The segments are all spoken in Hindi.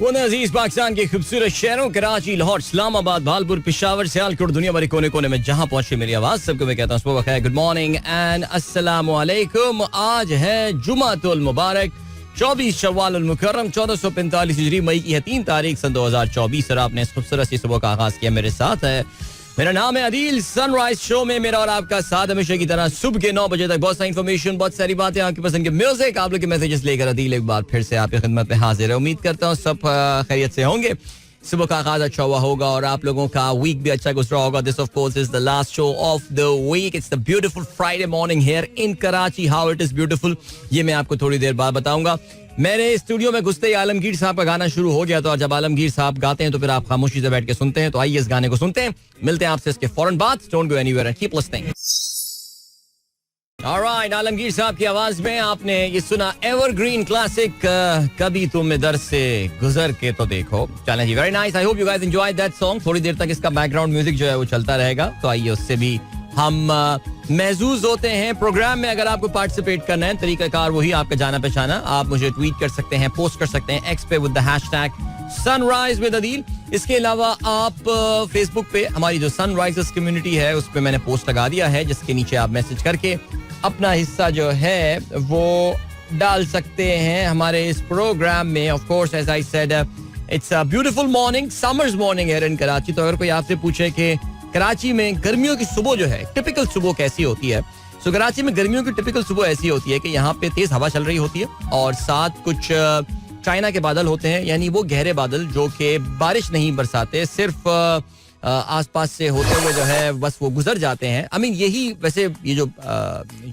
वो अजीज पाकिस्तान के खूबसूरत शहरों कराची, लाहौर, इस्लामाबाद, भालपुर, पेशावर, सियालकोट, दुनिया भर कोने कोने में जहां पहुंचे मेरी आवाज सबको मैं कहता हूँ सुबह बखैर, गुड मॉर्निंग एंड अस्सलाम वालेकुम। आज है जुमातुल मुबारक 24 शव्वाल उल मुकर्रम 1445 हिजरी, मई की है 3 तारीख सन 2024 और आपने इस खूबसूरत सी सुबह का आगाज किया मेरे साथ है। मेरा नाम है अदील। सनराइज शो में मेरा और आपका साथ हमेशा की तरह सुबह के 9 बजे तक बहुत सारी इन्फॉर्मेशन, बहुत सारी बातें, आपकी पसंद के म्यूजिक, आप लोग के मैसेजेस लेकर अदील एक बार फिर से आपकी खिदमत में हाजिर है। उम्मीद करता हूँ सब खैरियत से होंगे, सुबह का आगाज अच्छा हुआ होगा और आप लोगों का वीक भी अच्छा गुजरा होगा। This of course is the last show of the week. It's the beautiful Friday morning here in Karachi. How it is beautiful ये मैं आपको थोड़ी देर बाद बताऊंगा। मेरे स्टूडियो में घुसते ही आलमगीर साहब का गाना शुरू हो गया, तो जब आलमगीर साहब गाते हैं तो फिर आप खामोशी से बैठ के सुनते हैं। तो आइए इस गाने को सुनते हैं, मिलते हैं आपसे इसके फौरन बाद। Don't go anywhere and keep listening. Alright, Alamgir साहब की आवाज में आपने ये सुना एवरग्रीन क्लासिक कभी तुम इधर से गुजर के तो देखो। चलें जी, very nice. I hope you guys enjoyed that song. थोड़ी देर तक इसका बैकग्राउंड म्यूजिक जो है वो चलता रहेगा, तो आइए उससे भी हम महसूस होते हैं प्रोग्राम में। अगर आपको पार्टिसिपेट करना है, तरीकाकार वही आपका जाना पहचाना। आप मुझे ट्वीट कर सकते हैं, पोस्ट कर सकते हैं एक्स पे with the hashtag sunrise with Adeel. इसके अलावा आप फेसबुक पे हमारी जो सनराइजर्स कम्युनिटी है उस पे मैंने पोस्ट लगा दिया है, जिसके नीचे आप मैसेज करके अपना हिस्सा जो है वो डाल सकते हैं हमारे इस प्रोग्राम में। Of course as I said, it's a beautiful morning, summers morning here in Karachi. तो अगर कोई आपसे पूछे कि कराची में गर्मियों की सुबह जो है टिपिकल सुबह कैसी होती है, तो कराची में गर्मियों की टिपिकल सुबह ऐसी होती है कि यहाँ पे तेज हवा चल रही होती है और साथ कुछ चाइना के बादल होते हैं, यानी वो गहरे बादल जो कि बारिश नहीं बरसाते, सिर्फ आसपास से होते हुए जो है बस वो गुजर जाते हैं। आई मीन यही वैसे ये जो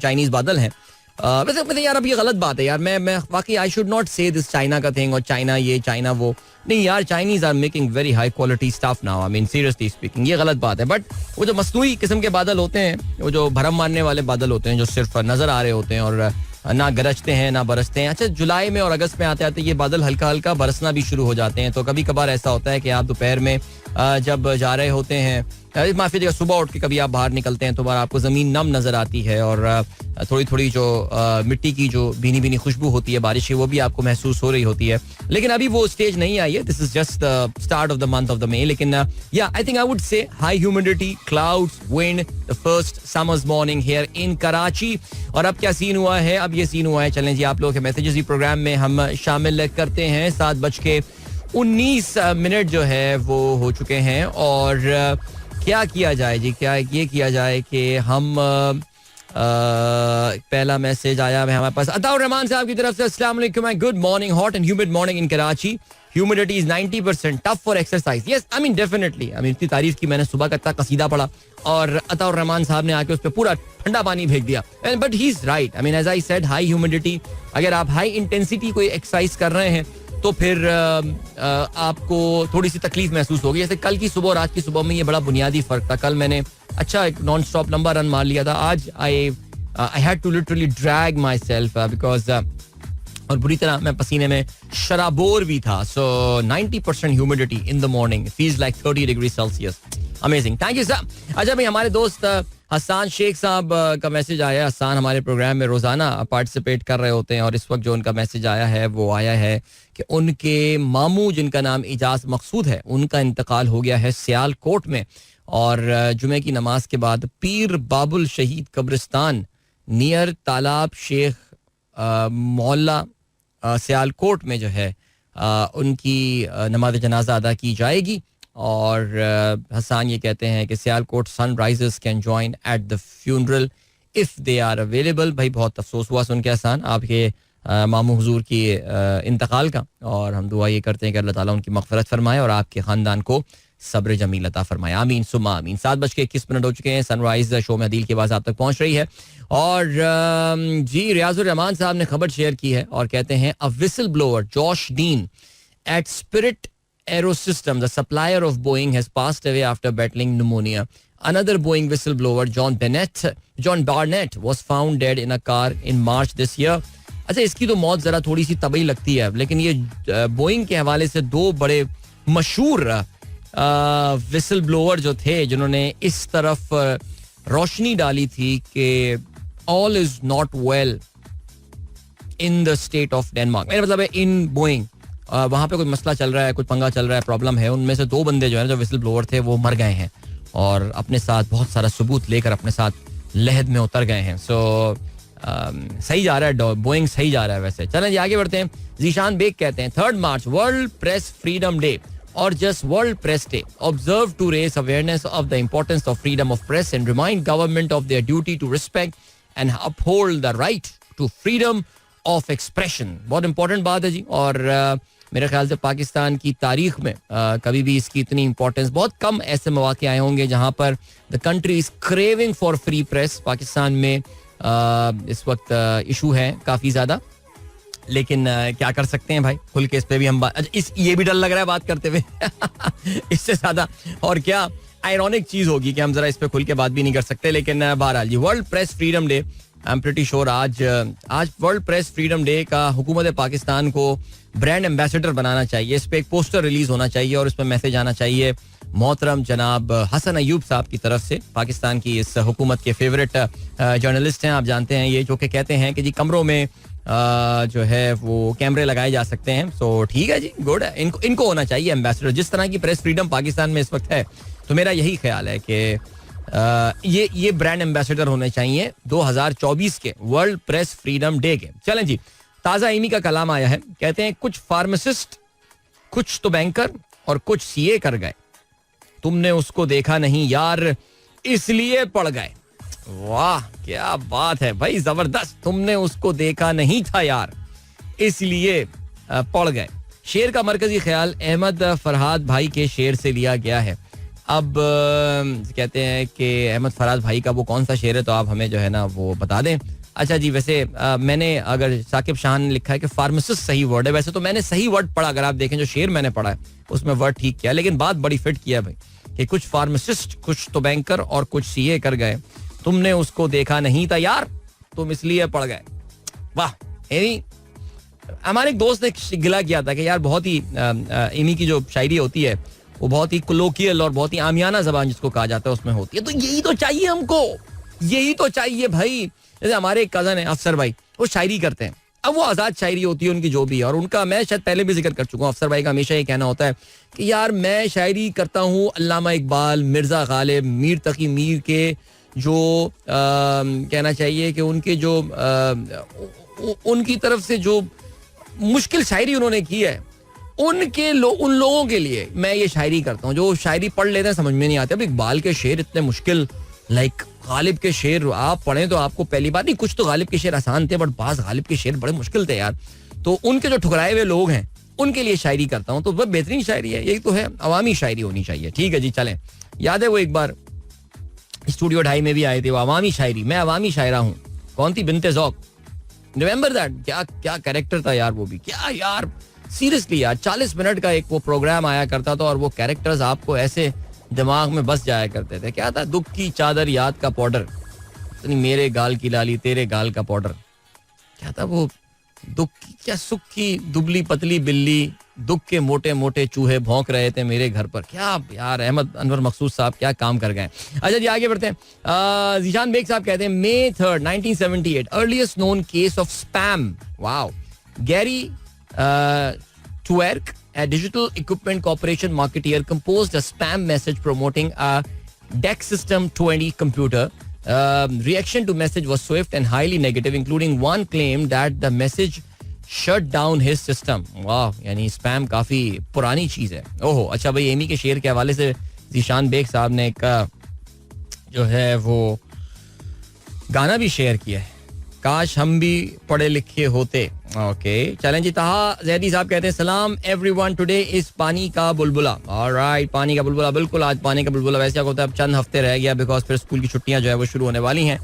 चाइनीज बादल हैं, वैसे यार अब ये गलत बात है यार। मैं वाकई I should not say this China का थिंग और चाइना ये चाइना वो नहीं यार। Chinese are making very high quality stuff now, I mean seriously speaking ये गलत बात है। बट वो जो मसनूई किस्म के बादल होते हैं, वो जो भरम मारने वाले बादल होते हैं, जो सिर्फ नजर आ रहे होते हैं और ना गरजते हैं ना बरसते हैं। अच्छा, जुलाई में और अगस्त में आते आते ये बादल हल्का हल्का बरसना भी शुरू हो जाते हैं। तो कभी कभार ऐसा होता है कि आप दोपहर में जब जा रहे होते हैं, माफी देगा, सुबह उठ के कभी आप बाहर निकलते हैं तो आपको जमीन नम नजर आती है और थोड़ी थोड़ी जो मिट्टी की जो भीनी भीनी खुशबू होती है बारिश की, वो भी आपको महसूस हो रही होती है। लेकिन अभी वो स्टेज नहीं आई है। This is just start of the month of the May. लेकिन yeah I think I would say high humidity, clouds, wind, the first summers morning here in Karachi. और अब क्या सीन हुआ है? अब ये सीन हुआ है, चलें जी आप लोगों के मैसेजेस भी प्रोग्राम में हम शामिल करते हैं। 7:19 जो है वो हो चुके हैं और क्या किया जाए जी, क्या ये किया जाए कि हम पहला मैसेज आया है हमारे पास अताउर रहमान साहब की तरफ से। अस्सलाम वालेकुम, good morning, hot and humid morning in Karachi, humidity is 90%, tough for exercise. Yes, I mean definitely, I mean इतनी तारीफ की, मैंने सुबह का इतना कसीदा पढ़ा और अताउर रहमान साहब ने आके उस पर पूरा ठंडा पानी फेंक दिया। But he is right, I mean as I said, high humidity, अगर आप हाई इंटेंसिटी कोई एक्सरसाइज कर रहे हैं तो फिर आपको थोड़ी सी तकलीफ महसूस होगी। जैसे कल की सुबह और आज की सुबह में ये बड़ा बुनियादी फर्क था। कल मैंने अच्छा एक नॉन स्टॉप लंबा रन मार लिया था। आज I had to literally drag my self because और बुरी तरह मैं पसीने में शराबोर भी था। So 90% humidity in the morning, feels like 30 degree Celsius. Amazing, thank you sir. अच्छा भाई, हमारे दोस्त हसन शेख साहब का मैसेज आया। हसन हमारे प्रोग्राम में रोजाना पार्टिसिपेट कर रहे होते हैं और इस वक्त जो उनका मैसेज आया है वो आया है कि उनके मामू जिनका नाम इजाज मकसूद है, उनका इंतकाल हो गया है सियालकोट में और जुमे की नमाज के बाद पीर बाबुल शहीद कब्रिस्तान नियर तालाब शेख मोहल्ला सियालकोट में जो है उनकी नमाज जनाजा अदा की जाएगी। और हसन ये कहते हैं कि Sialkot Sunrisers can join at the funeral if they are available. भाई बहुत अफसोस हुआ सुन के हसन आपके मामू हुजूर की इंतकाल का, और हम दुआ ये करते हैं कि अल्लाह ताला उनकी मगफरत फरमाए और आपके खानदान को सब्र जमील अता फरमाए। आमीन सुम्मा आमीन। 7:21 हो चुके हैं। सनराइज शो में अदील की आवाज़ आप तक पहुंच रही है और जी रियाजुर रहमान साहब ने खबर शेयर की है और कहते हैं a whistle blower Josh Dean at Spirit Aerosystems, the supplier of Boeing, has passed away after battling pneumonia. Another Boeing whistleblower, John Barnett, was found dead in a car in March this year. अच्छा, इसकी तो मौत जरा थोड़ी सी तबई लगती है, लेकिन ये बोइंग के हवाले से दो बड़े मशहूर विसल ब्लोअर जो थे जिन्होंने इस तरफ रोशनी डाली थी कि all is not well in the state of Denmark, मेरा मतलब है इन बोइंग, वहाँ पे कोई मसला चल रहा है, कुछ पंगा चल रहा है, प्रॉब्लम है, उनमें से 2 बंदे जो है जो विसल ब्लोअर थे वो मर गए हैं और अपने साथ बहुत सारा सबूत लेकर अपने साथ लहद में उतर गए हैं. सो सही जा रहा है, बोइंग सही जा रहा है. वैसे चलें जी आगे बढ़ते हैं. जीशान बेग कहते हैं 3 March World Press Freedom Day or just World Press Day, observed to raise awareness of the importance of freedom of press and remind government of their duty to respect and uphold the right to freedom of expression. बहुत important बात है जी. और मेरे ख्याल से पाकिस्तान की तारीख में कभी भी इसकी इतनी इंपॉर्टेंस, बहुत कम ऐसे मौके आए होंगे जहां पर the country is craving for free press. Pakistan में इस वक्त इशू है काफी ज्यादा, लेकिन क्या कर सकते हैं भाई, खुल के इस पे भी हम ये भी डर लग रहा है बात करते हुए इससे ज्यादा और क्या आयरॉनिक चीज होगी कि हम जरा इस पे खुल के बात भी नहीं कर सकते. लेकिन बहरहाल जी World Press Freedom Day, I am pretty sure आज वर्ल्ड प्रेस फ्रीडम डे का हुकूमत पाकिस्तान को ब्रांड एम्बेसडर बनाना चाहिए. इस पे एक पोस्टर रिलीज होना चाहिए और इस पे मैसेज आना चाहिए मोहतरम जनाब हसन अयूब साहब की तरफ से, पाकिस्तान की इस हुकूमत के फेवरेट जर्नलिस्ट हैं, आप जानते हैं ये, जो कि कहते हैं कि जी कमरों में जो है वो कैमरे लगाए जा सकते हैं. सो ठीक है जी, गुड है, इनको होना चाहिए एम्बेसडर. जिस तरह की प्रेस फ्रीडम पाकिस्तान में इस वक्त है, तो मेरा यही ख्याल है कि ये ब्रांड एम्बेसडर होने चाहिए 2024 के वर्ल्ड प्रेस फ्रीडम डे के. चलें जी, ताजा इमी का कलाम आया है. कहते हैं कुछ फार्मासिस्ट, कुछ तो बैंकर और कुछ सीए कर गए, तुमने उसको देखा नहीं यार इसलिए पड़ गए. वाह क्या बात है भाई, जबरदस्त. तुमने उसको देखा नहीं था यार इसलिए पड़ गए. शेर का मरकजी ख्याल अहमद फरहाद भाई के शेर से लिया गया है. अब कहते हैं कि अहमद फरहाद भाई का वो कौन सा शेर है, तो आप हमें जो है ना वो बता दें. अच्छा जी, वैसे मैंने, अगर साकिब शाह ने लिखा है कि फार्मासिस्ट सही वर्ड है, वैसे तो मैंने सही वर्ड पढ़ा, अगर आप देखें जो शेर मैंने पढ़ा है उसमें वर्ड ठीक किया, लेकिन बात बड़ी फिट किया भाई कि कुछ फार्मासिस्ट, कुछ तो बैंकर और कुछ सीए कर गए, तुमने उसको देखा नहीं था यार तुम इसलिए पड़ गए. वाह. हमारे एक दोस्त ने गिला किया था कि यार बहुत ही इमी की जो शायरी होती है वो बहुत ही कोलोकियल और बहुत ही आमियाना जबान जिसको कहा जाता है उसमें होती है. तो यही तो चाहिए हमको, यही तो चाहिए भाई. जैसे हमारे एक कजन है अफसर भाई, वो शायरी करते हैं. अब वो आजाद शायरी होती है उनकी जो भी है, और उनका मैं शायद पहले भी जिक्र कर चुका हूँ, अफसर भाई का हमेशा ये कहना होता है कि यार मैं शायरी करता हूँ अल्लामा इकबाल, मिर्जा गालिब, मीर तकी मीर के जो कहना चाहिए कि उनके जो उनकी तरफ से जो मुश्किल शायरी उन्होंने की है उन लोगों के लिए मैं ये शायरी करता हूँ, जो शायरी पढ़ लेते हैं समझ में नहीं आते. अब इकबाल के शेर इतने मुश्किल, लाइक गालिब के शेर आप पढ़ें तो आपको पहली बार नहीं, कुछ तो गालिब के शेर आसान थे बट बाज गालिब के शेर बड़े मुश्किल थे यार. तो उनके जो ठुकराए हुए लोग हैं उनके लिए शायरी करता हूँ, तो वह बेहतरीन शायरी है. यही तो है, अवामी शायरी होनी चाहिए. ठीक है जी, चलें. याद है वो एक बार स्टूडियो 2.5 में भी आए थे वो अवामी शायरी, मैं अवामी शायरा हूँ, कौन थी, बिनते ज़ौक, रिमेंबर दैट. क्या क्या कैरेक्टर था यार वो भी, क्या यार सीरियसली यार. 40 मिनट का एक वो प्रोग्राम आया करता था और वो कैरेक्टर्स आपको ऐसे दिमाग में बस जाया करते थे. क्या था, दुख की चादर याद का पाउडर, मेरे गाल की लाली तेरे गाल का पाउडर. क्या था वो, दुख की क्या, सुख की दुबली पतली बिल्ली, दुख के मोटे मोटे चूहे भौंक रहे थे मेरे घर पर. क्या यार, अहमद अनवर मकसूद साहब क्या काम कर गए. अच्छा जी आगे बढ़ते हैं. जीशान बेग साहब कहते हैं May 3rd 1978 earliest known case of spam. Wow. Gary Thuerk, a digital equipment corporation marketeer, composed a spam message promoting a DEC system 20 computer. Reaction to message was swift and highly negative, including one claim that the message shut down his system. वाह, यानी स्पैम काफी पुरानी चीज है. ओहो. अच्छा भाई, एमी के शेर के हवाले से जीशान बेग साहब ने एक जो है वो गाना भी शेयर किया है, काश हम भी पढ़े लिखे होते. ओके चलें जी. ताहा जैदी साहब कहते हैं सलाम एवरीवन, टुडे इज पानी का बुलबुला. ऑलराइट, पानी का बुलबुला, बिल्कुल आज पानी का बुलबुला. वैसे क्या होता है, अब चंद हफ्ते रह गया बिकॉज फिर स्कूल की छुट्टियां जो है वो शुरू होने वाली हैं.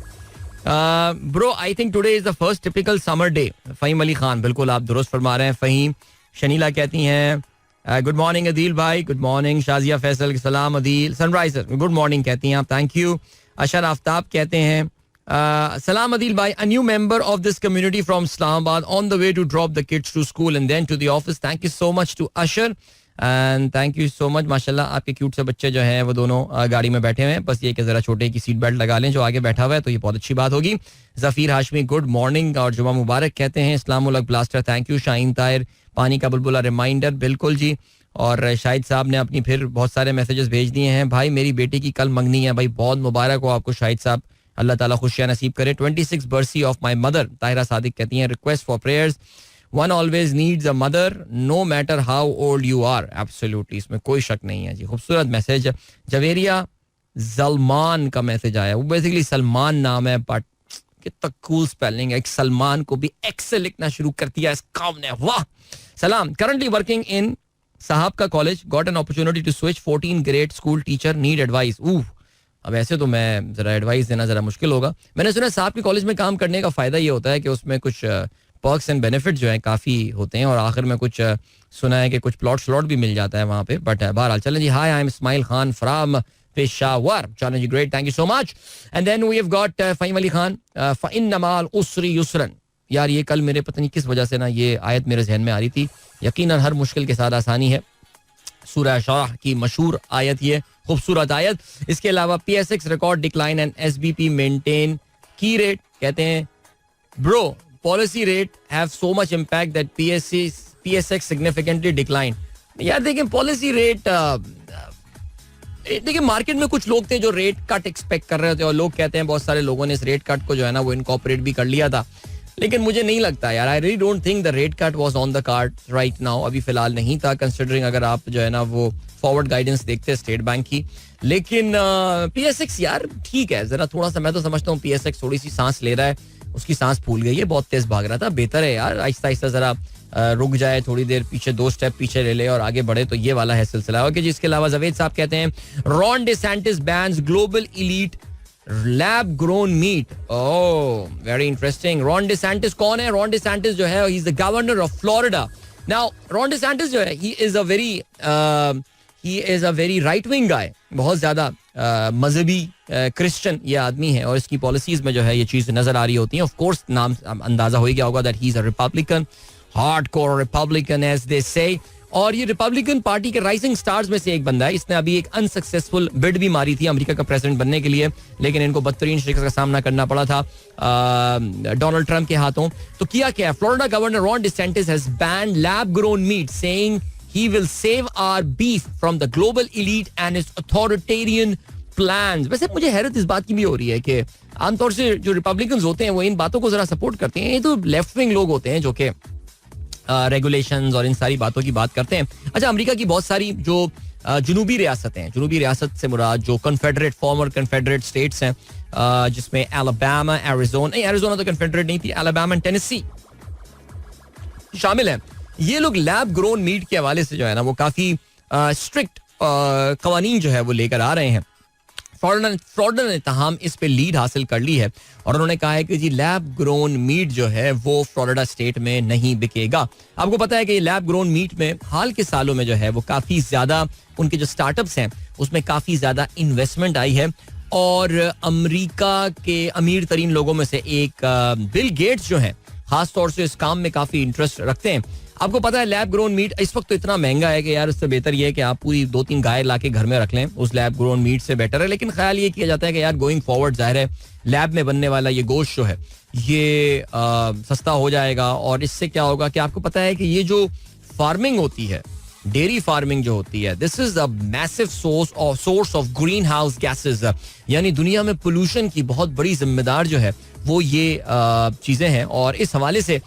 Bro I think today is the first typical summer day. Faheem Ali Khan, बिल्कुल आप दुरुस्त फरमा रहे हैं फहीम. शनीला कहती हैं गुड मॉर्निंग अदील भाई. Good morning. शाजिया फैसल, सलाम अदील. सनराइजर, गुड मॉर्निंग कहती हैं आप, थैंक यू. अशर आफ्ताब कहते हैं Salam Adil bhai, a new member of this community from Islamabad on the way to drop the kids to school and then to the office. Thank you so much to Ashar and thank you so much. माशाल्लाह आपके क्यूट से बच्चे जो हैं वो दोनों गाड़ी में बैठे हुए हैं. बस ये कि जरा छोटे की सीट बेल्ट लगा लें जो आगे बैठा हुआ है, तो ये बहुत अच्छी बात होगी. जफीर हाशमी गुड मॉर्निंग और जुमा मुबारक कहते हैं. Islamul Blaster, thank you. Shaheen Tahir पानी का बुलबुला रिमाइंडर, बिल्कुल जी. और शाहिद साहब ने अपनी फिर बहुत सारे मैसेजेस भेज दिए हैं. भाई मेरी बेटी की कल मंगनी है. भाई बहुत मुबारक हो आपको शाहिद साहब, अल्लाह ताला खुशियां नसीब करे. 26 बरसी of my mother, Tahira Sadiq कहती हैं request for prayers. One always needs a mother no matter how old you are. Absolutely, इसमें कोई शक नहीं है जी. खूबसूरत मैसेज. जवेरिया सलमान का मैसेज आया. वो बेसिकली सलमान नाम है बट कितना कूल स्पेलिंग है. एक सलमान को भी एक्स से लिखना शुरू कर दिया इस काम ने. वाह. सलाम. करंटली वर्किंग इन साहब का college, got an opportunity to switch 14 grade school teacher, need advice. अब ऐसे तो मैं जरा एडवाइस देना जरा मुश्किल होगा. मैंने सुना साहब के कॉलेज में काम करने का फायदा ये होता है कि उसमें कुछ पर्क्स एंड बेनिफिट जो है काफी होते हैं और आखिर में कुछ सुना है कि कुछ प्लॉट स्लॉट भी मिल जाता है वहां पे. बट बहरहाल चलें जी. Hi, I am Ismail Khan from Peshawar. चलें जी, great, thank you so much. And then we have got Fahim Ali Khan, फइन्नमाल उसरी युसरन. यार ये कल मेरे पता नहीं किस वजह से ना ये आयत मेरे जहन में आ रही थी. यकीनन हर मुश्किल के साथ आसानी है. सूरह शरह की मशहूर आयत, ये खूबसूरत आयत. इसके अलावा PSX record decline and SBP maintain की रेट. कहते हैं bro policy rate have so much impact that PSX significantly decline. यार देखिए पॉलिसी रेट, देखिए मार्केट में कुछ लोग थे जो रेट कट एक्सपेक्ट कर रहे थे और लोग कहते हैं बहुत सारे लोगों ने इस रेट कट को जो है ना वो इनकॉर्पोरेट भी कर लिया था. लेकिन मुझे नहीं लगता यार. I really don't think the rate cut was on the card right now. अभी फिलहाल नहीं था, कंसिडरिंग अगर आप जो है ना वो फॉरवर्ड गाइडेंस देखते हैं स्टेट बैंक की. लेकिन PSX यार ठीक है, जरा थोड़ा सा मैं तो समझता हूँ PSX थोड़ी सी सांस ले रहा है. उसकी सांस फूल गई है, बहुत तेज भाग रहा था. बेहतर है यार आहिस्ता आहिस्ता जरा रुक जाए, थोड़ी देर पीछे 2 स्टेप पीछे ले ले और आगे बढ़े. तो ये वाला है सिलसिला. ओके जी. इसके अलावा जवेद साहब कहते हैं Ron DeSantis bans global elite lab grown meat. Oh very interesting. Ron DeSantis कौन है? रॉन डिसेंटिस जो है he is the governor of Florida. Now Ron DeSantis जो है he is a very right wing guy. बहुत ज्यादा मजहबी क्रिश्चियन ये आदमी है और इसकी पॉलिसीज में जो है ये चीज नजर आ रही होती है. ऑफ कोर्स नाम अंदाजा हो गया होगा that he is a Republican, hardcore Republican as they say. और ये रिपब्लिकन पार्टी के राइजिंग स्टार्स में से एक बंदा है. इसने अभी एक अनसक्सेसफुल बिड भी मारी थी अमेरिका का प्रेसिडेंट बनने के लिए, लेकिन इनको बदतरीन शिकस्त का सामना करना पड़ा था डोनाल्ड ट्रंप के हाथों. तो किया क्या? Florida governor Ron DeSantis has banned lab grown meat, saying he will save our beef from the global elite and its authoritarian plans. वैसे मुझे हैरत इस बात की भी हो रही है कि आमतौर से जो रिपब्लिकन्स होते हैं वो इन बातों को जरा सपोर्ट करते हैं. ये तो लेफ्ट विंग लोग होते हैं जो कि रेगुलेशंस और इन सारी बातों की बात करते हैं. अच्छा, अमेरिका की बहुत सारी जो जुनूबी रियासतें हैं, जुनूबी रियासत से मुराद जो कन्फेडरेट फॉर्मर कन्फेडरेट स्टेट्स हैं, जिसमें एलाबामा, एरिज़ोना तो कन्फेडरेट नहीं थी, एलाबामा एंड टेनेसी शामिल हैं. ये लोग लैब ग्रोन मीट के हवाले से जो है ना वो काफी स्ट्रिक्ट कवानीन जो है वो लेकर आ रहे हैं. फ्लोरिडा ने तमाम इस पे लीड हासिल कर ली है और उन्होंने कहा है कि जी लैब ग्रोन मीट जो है वो फ्लोरिडा स्टेट में नहीं बिकेगा. आपको पता है कि लैब ग्रोन मीट में हाल के सालों में जो है वो काफी ज्यादा उनके जो स्टार्टअप्स हैं उसमें काफी ज्यादा इन्वेस्टमेंट आई है. और अमेरिका के अमीर तरीन लोगों में से एक बिल गेट्स जो है खास तौर से इस काम में काफी इंटरेस्ट रखते हैं. आपको पता है लैब ग्रोन मीट इस वक्त तो इतना महंगा है कि यार उससे बेहतर ये है कि आप पूरी 2-3 गाय ला के घर में रख लें, उस लैब ग्रोन मीट से बेटर है. लेकिन ख्याल ये किया जाता है कि यार गोइंग फॉरवर्ड जाहिर है लैब में बनने वाला ये गोश्त जो है ये सस्ता हो जाएगा. और इससे क्या होगा कि आपको पता है कि ये जो फार्मिंग होती है, डेयरी फार्मिंग जो होती है, this is a massive source of green house gases. यानी दुनिया में पोल्यूशन की बहुत बड़ी जिम्मेदार जो है वो ये चीजें हैं. और इस हवाले से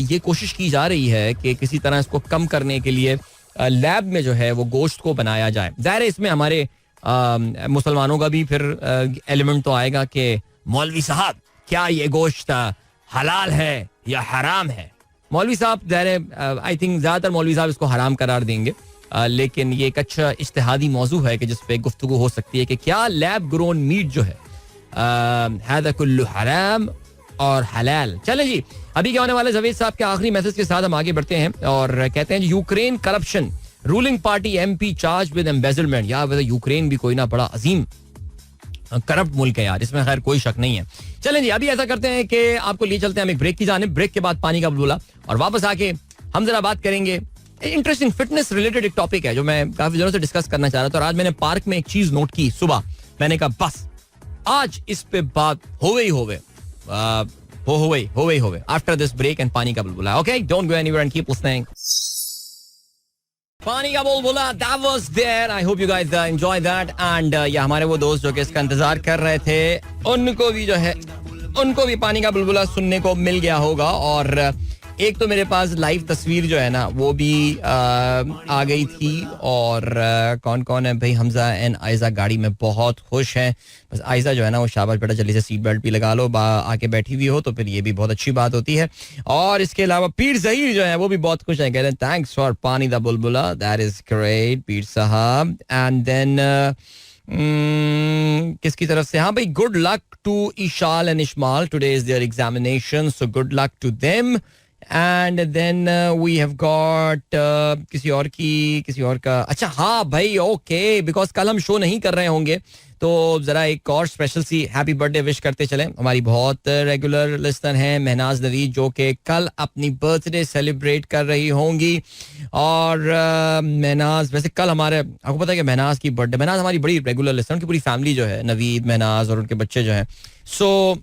ये कोशिश की जा रही है कि किसी तरह इसको कम करने के लिए लैब में जो है वो गोश्त को बनाया जाए. जाहिर है इसमें हमारे मुसलमानों का भी फिर एलिमेंट तो आएगा कि मौलवी साहब क्या ये गोश्त हलाल है या हराम है. मौलवी साहब जाहिर है आई थिंक ज्यादातर मौलवी साहब इसको हराम करार देंगे, लेकिन ये एक अच्छा इज्तिहादी मौजू है कि जिस पे गुफ्तगू हो सकती है कि क्या लैब ग्रोन मीट जो है हादा कुल्लु हराम और हलाल. चले जी, अभी क्या होने वाला है जवेद साहब के आखिरी मैसेज के साथ हम आगे बढ़ते हैं और कहते हैं Ukraine corruption, ruling party MP charge with embezzlement. यार वैसे यूक्रेन भी कोई ना बड़ा अजीम करप्ट मुल्क है यार, इसमें खैर कोई शक नहीं है. चलें जी, अभी ऐसा करते हैं कि आपको लिए चलते हैं हम एक ब्रेक की जानिब. ब्रेक के बाद पानी का बुलबुला और वापस आके हम जरा बात करेंगे. इंटरेस्टिंग फिटनेस रिलेटेड एक टॉपिक है जो मैं काफी दिनों से डिस्कस करना चाह रहा था और आज मैंने पार्क में एक चीज नोट की सुबह. मैंने कहा बस आज इस पे बात होवे ही होवे. हो गई आफ्टर दिस ब्रेक एंड पानी का बुलबुला. Okay, don't go anywhere and keep listening. पानी का बुलबुला, that was there. I hope you guys enjoy that. And ये हमारे वो दोस्त जो कि इसका इंतजार कर रहे थे, उनको भी जो है, उनको भी पानी का बुलबुला सुनने को मिल गया होगा. और एक तो मेरे पास लाइव तस्वीर जो है ना वो भी आ गई थी. और कौन कौन है भाई? हमजा एंड आयजा गाड़ी में बहुत खुश हैं. बस आयजा जो है ना वो शाबाश बेटा जल्दी से सीट बेल्ट भी लगा लो, आके बैठी हुई हो तो फिर ये भी बहुत अच्छी बात होती है. और इसके अलावा पीर ज़हीर जो है वो भी बहुत खुश हैं, कह रहे हैं thanks for Paani da Bulbula, that is great Pir Sahab. And then किसकी तरफ से? हाँ भाई, good luck to Eshal and Ishmal, today is their examination, so good luck to them. And then we have got किसी और का. अच्छा हाँ भाई, ओके, बिकॉज कल हम शो नहीं कर रहे होंगे तो जरा एक और स्पेशल सी हैप्पी बर्थडे विश करते चले. हमारी बहुत रेगुलर लिस्टर हैं महनाज नवीद, जो कि कल अपनी बर्थडे सेलिब्रेट कर रही होंगी. और महनाज, वैसे कल हमारे, आपको पता है कि महनाज की बर्थडे, महनाज हमारी बड़ी रेगुलर लिस्टर, उनकी पूरी फैमिली जो है, नवीद, महनाज और उनके बच्चे जो हैं, सो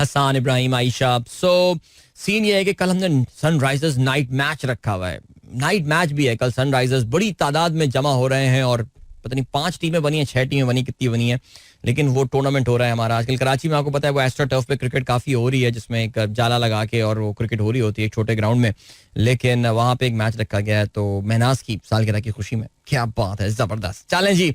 हसान, इब्राहिम, आयशा. सो सीन ये है कि कल हमने सनराइजर्स नाइट मैच रखा हुआ है. नाइट मैच भी है कल. सनराइजर्स बड़ी तादाद में जमा हो रहे हैं और पता नहीं 5 टीमें बनी हैं, 6 टीमें बनी, कितनी बनी है, लेकिन वो टूर्नामेंट हो रहा है हमारा आजकल कराची में. आपको पता है वो एस्ट्रो टर्फ पे क्रिकेट काफी हो रही है, जिसमें एक जाला लगा के और वो क्रिकेट हो रही होती है एक छोटे ग्राउंड में. लेकिन वहां पे एक मैच रखा गया है तो महनाज की सालगिरह की खुशी में. क्या बात है, जबरदस्त. चलें जी,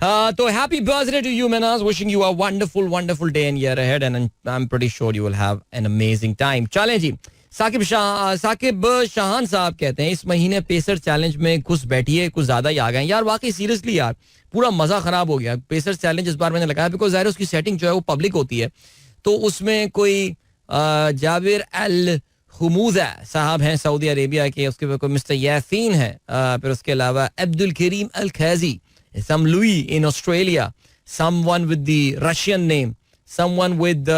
तो happy birthday to you Mahnaz, wishing you a wonderful day and year ahead and I am pretty sure you will have an amazing time. चलें जी, साकिब शाहान साहब कहते हैं इस महीने पेसर चैलेंज में घुस बैठिए, कुछ ज्यादा ही आ गए यार. वाकई सीरियसली यार, पूरा मजा खराब हो गया. पेसर चैलेंज इस बार मैंने लगाया बिकॉज जाहिर उसकी सेटिंग जो है वो पब्लिक होती है, तो उसमें कोई जाबिर अल हुमूजा साहब हैं सऊदी अरेबिया के, उसके कोई मिस्टर यासीन है, फिर उसके अलावा अब्दुल करीम अल खैजी, some Louis in Australia, someone with the Russian name, someone with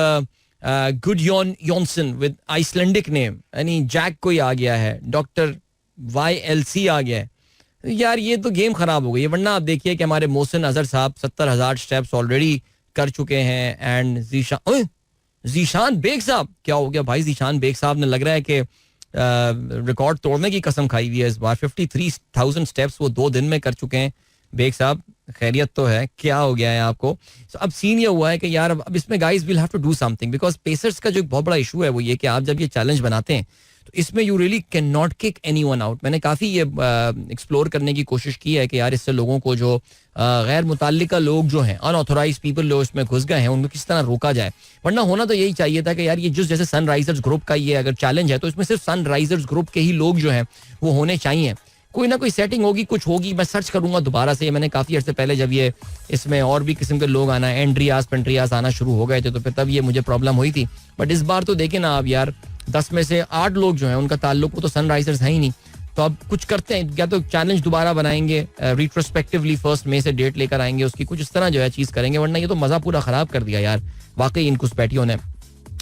Gudjon Jonsson with Icelandic name, यानी जैक कोई आ गया है, डॉक्टर YLC आ गया है. यार ये तो गेम खराब हो गई है. वरना आप देखिए कि हमारे मोहसिन अजहर साहब 70,000 स्टेप्स ऑलरेडी कर चुके हैं. एंड जीशान बेग साहब, क्या हो गया भाई? जीशान बेग साहब ने लग रहा है कि रिकॉर्ड तोड़ने की कसम खाई हुई है इस बार. 53,000 स्टेप्स वो 2 दिन में कर चुके हैं. बेग साहब खैरियत तो है? क्या हो गया है आपको? अब सीन ये हुआ है कि यार अब इसमें guys will have to do something, because pacers का जो एक बहुत बड़ा इशू है वो ये कि आप जब ये चैलेंज बनाते हैं तो इसमें you really can not kick anyone out. मैंने काफ़ी ये एक्सप्लोर करने की कोशिश की है कि यार इससे लोगों को जो गैर मुताल्लिका लोग जो हैं, अनऑथोराइज पीपल जो इसमें घुस गए हैं, उनको किस तरह रोका जाए. वरना होना तो यही चाहिए था कि यार ये जैसे सनराइजर्स ग्रुप का ये अगर चैलेंज है तो इसमें सिर्फ सनराइजर्स ग्रुप के ही लोग जो हैं वो होने चाहिए. कोई ना कोई सेटिंग होगी, कुछ होगी, मैं सर्च करूंगा दोबारा से. मैंने काफी अर्से पहले जब ये इसमें और भी किस्म के लोग आना, एंड्रियास पेंट्रियास आना शुरू हो गए थे तो फिर तब ये मुझे प्रॉब्लम हुई थी. बट इस बार तो देखें ना आप यार, 10 में से 8 लोग जो हैं उनका ताल्लुक वो तो सनराइजर्स है ही नहीं. तो अब कुछ करते हैं, या तो चैलेंज दोबारा बनाएंगे, रिट्रोस्पेक्टिवली 1 मई से डेट लेकर आएंगे उसकी, कुछ इस तरह जो है चीज करेंगे. वरना ये तो मजा पूरा खराब कर दिया यार वाकई इन घुसपैठियों ने.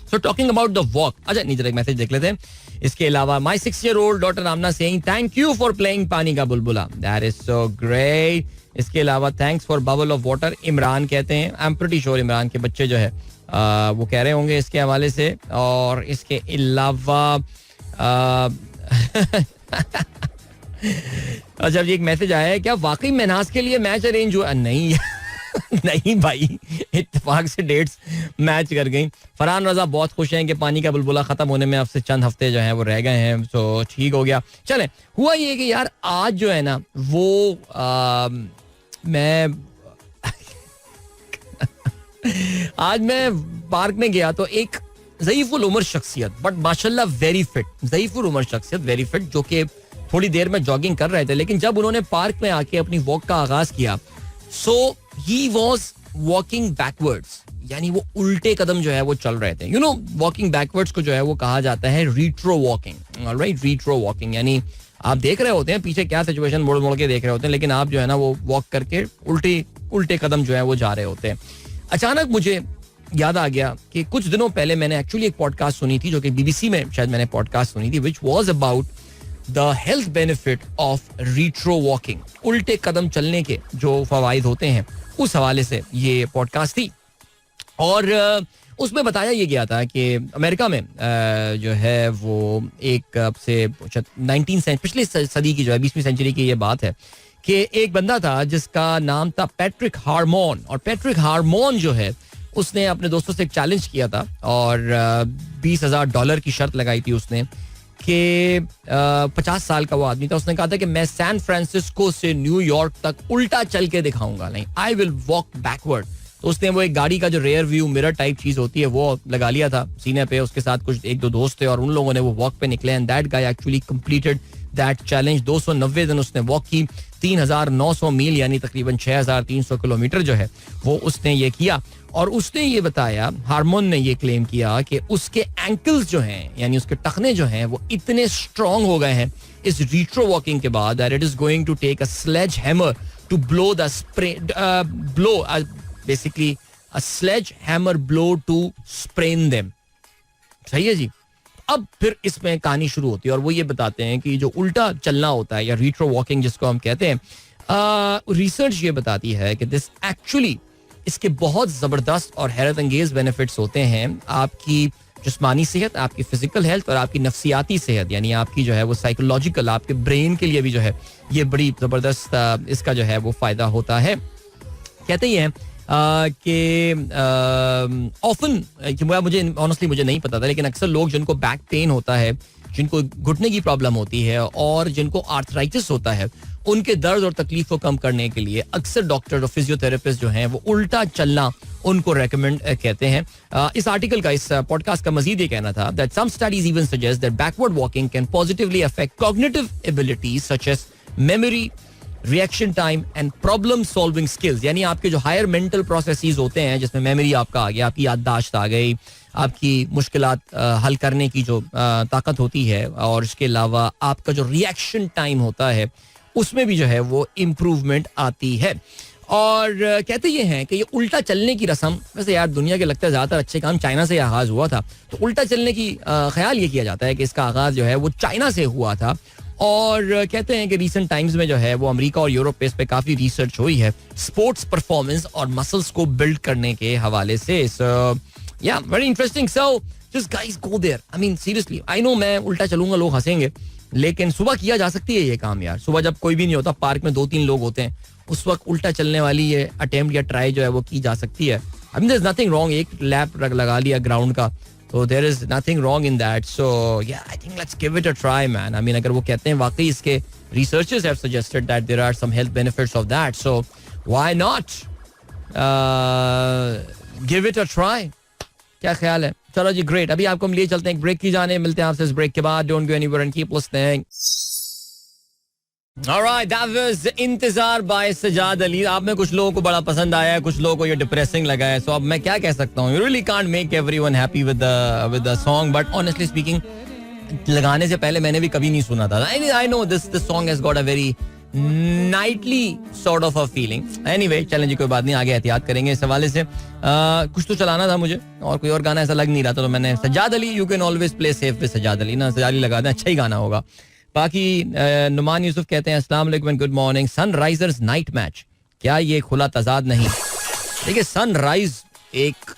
So talking about the walk, अच्छा नीचे एक मैसेज देख लेते हैं. इसके अलावा my 6-year-old daughter Amna saying thank you for playing पानी का बुलबुला, that is so great. इसके अलावा thanks for bubble of water, Imran कहते हैं. I'm pretty sure इमरान के बच्चे जो है वो कह रहे होंगे इसके हवाले से. और इसके अलावा अच्छा एक मैसेज आया है, क्या वाकई महनाज के लिए मैच अरेंज हुआ? नहीं नहीं भाई, इत्तेफाक से डेट्स मैच कर गई. फरहान रजा बहुत खुश हैं कि पानी का बुलबुला खत्म होने में अब से चंद हफ्ते जो हैं वो रह गए हैं, तो ठीक हो गया. चलें, हुआ ये कि यार आज जो है ना वो आज मैं पार्क में गया तो एक ज़ईफुल उमर शख्सियत, बट माशाल्लाह वेरी फिट, ज़ईफुल उमर शख्सियत वेरी फिट, जो कि थोड़ी देर में जॉगिंग कर रहे थे. लेकिन जब उन्होंने पार्क में आके अपनी वॉक का आगाज किया, सो ही वॉज वॉकिंग बैकवर्ड्स, यानी वो उल्टे कदम जो है वो चल रहे थे. यू नो वॉकिंग बैकवर्ड्स को जो है वो कहा जाता है रीट्रो वॉकिंग. ऑलराइट, रीट्रो वॉकिंग यानी आप देख रहे होते हैं पीछे क्या सिचुएशन, मोड़ मोड़ के देख रहे होते हैं, लेकिन आप जो है ना वो वॉक करके उल्टे कदम जो है वो जा रहे होते हैं. अचानक मुझे याद आ गया कि कुछ दिनों पहले मैंने एक्चुअली एक पॉडकास्ट सुनी थी, जो कि BBC में शायद मैंने पॉडकास्ट सुनी थी, which was about the health benefit of retro walking. उल्टे कदम चलने के जो फवाइद होते हैं उस हवाले से ये पॉडकास्ट थी. और उसमें बताया ये गया था कि अमेरिका में जो है वो एक से 19 पिछले सदी की जो है 20वीं सेंचुरी की ये बात है कि एक बंदा था जिसका नाम था पैट्रिक हार्मोन. और पैट्रिक हार्मोन जो है उसने अपने दोस्तों से एक चैलेंज किया था और $20,000 की शर्त लगाई थी उसने कि 50 साल का वो आदमी था. उसने कहा था कि मैं सैन फ्रांसिस्को से न्यूयॉर्क तक उल्टा चल के दिखाऊंगा, नहीं आई विल वॉक बैकवर्ड. तो उसने वो एक गाड़ी का जो रेयर व्यू मिरर टाइप चीज होती है वो लगा लिया था सीने पे. उसके साथ कुछ एक दो दोस्त थे और उन लोगों ने वो वॉक पे निकले and that guy actually completed that challenge. 290 दिन उसने वॉक की, 3,900 मील यानी तकरीबन 6,300 किलोमीटर जो है वो उसने ये किया. और उसने ये बताया, हार्मोन ने ये क्लेम किया कि उसके एंकल्स जो हैं यानी उसके टखने जो हैं वो इतने स्ट्रांग हो गए हैं इस रिट्रो वॉकिंग के बाद that it is going to take a sledge hammer to blow the blow basically a sledge hammer blow to sprain them. सही है जी. अब फिर इसमें कहानी शुरू होती है और वो ये बताते हैं कि जो उल्टा चलना होता है या रिट्रो वॉकिंग जिसको हम कहते हैं, रिसर्च ये बताती है कि दिस एक्चुअली इसके बहुत जबरदस्त और हैरत अंगेज बेनिफिट्स होते हैं आपकी जिस्मानी सेहत, आपकी फिजिकल हेल्थ और आपकी नफ्सियाती सेहत यानी आपकी जो है वो साइकोलॉजिकल, आपके ब्रेन के लिए भी जो है ये बड़ी जबरदस्त इसका जो है वो फायदा होता है. कहते ही हैं कि ऑफन मुझे नहीं पता था लेकिन अक्सर लोग जिनको बैक पेन होता है, जिनको घुटने की प्रॉब्लम होती है और जिनको आर्थराइटिस होता है, उनके दर्द और तकलीफ को कम करने के लिए अक्सर डॉक्टर और फिजियोथेरेपिस्ट जो हैं वो उल्टा चलना उनको रेकमेंड कहते हैं. इस आर्टिकल का, इस पॉडकास्ट का मजीद ये कहना था that some studies even suggest that backward walking can positively affect cognitive abilities such as memory, reaction time and problem solving skills. यानी आपके जो हायर मेंटल प्रोसेसेस होते हैं जिसमें मेमोरी आपका आ गया, आपकी याददाश्त आ गई, आपकी मुश्किलात हल करने की जो ताकत होती है और इसके अलावा आपका जो रिएक्शन टाइम होता है उसमें भी जो है वो इम्प्रूवमेंट आती है. और कहते ये हैं कि ये उल्टा चलने की रस्म, वैसे यार दुनिया के लगता है ज़्यादातर अच्छे काम चाइना से आगाज हुआ था, तो उल्टा चलने की ख्याल ये किया जाता है कि इसका आगाज जो है वो चाइना से हुआ था. और कहते हैं कि रीसेंट टाइम्स में जो है वो अमेरिका और यूरोप पे इस पे काफ़ी रिसर्च हुई है स्पोर्ट्स परफॉर्मेंस और मसल्स को बिल्ड करने के हवाले से. So yeah very interesting. So just guys go there. I mean seriously I know मैं उल्टा चलूंगा लोग हंसेंगे लेकिन सुबह किया जा सकती है ये काम यार. सुबह जब कोई भी नहीं होता, पार्क में 2-3 लोग होते हैं, उस वक्त उल्टा चलने वाली ये अटेम्प्ट या ट्राई जो है वो की जा सकती है. I mean there is nothing wrong. एक लैप लगा लिया ग्राउंड का, तो there is nothing wrong in that. So yeah I think let's give it a try man. I mean अगर वो कहते हैं वाकई इसके researchers have suggested that there are some health benefits of that, so why not give it a try. क्या ख्याल है? चलो जी ग्रेट. अभी आपको हम लिए चलते हैं एक ब्रेक की जाने. मिलते हैं आपसे इस ब्रेक के बाद. Don't go anywhere and keep listening. Alright, that was इंतजार बाय सजाद अली. आप में कुछ लोगों को बड़ा पसंद आया है, कुछ लोगों को ये डिप्रेसिंग लगा है. सो अब मैं क्या कह सकता हूँ, you really can't make everyone happy with the song, but honestly speaking लगाने से पहले मैंने भी कभी नहीं सुना था. I know this song has got a very Knightley sort of a feeling. Anyway चलें जी, कोई बात नहीं, आगे एहतियात करेंगे इस हवाले से. कुछ तो चलाना था मुझे और कोई और गाना ऐसा लग नहीं रहा था, तो मैंने Sajjad Ali, you can always play safe with Sajjad Ali ना, सजाद अली लगा दें, अच्छा ही गाना होगा. बाकी नुमान यूसुफ कहते हैं अस्सलाम वालेकुम and good morning. Sunrisers night match, क्या ये खुला तजाद नहीं? देखिए सनराइज एक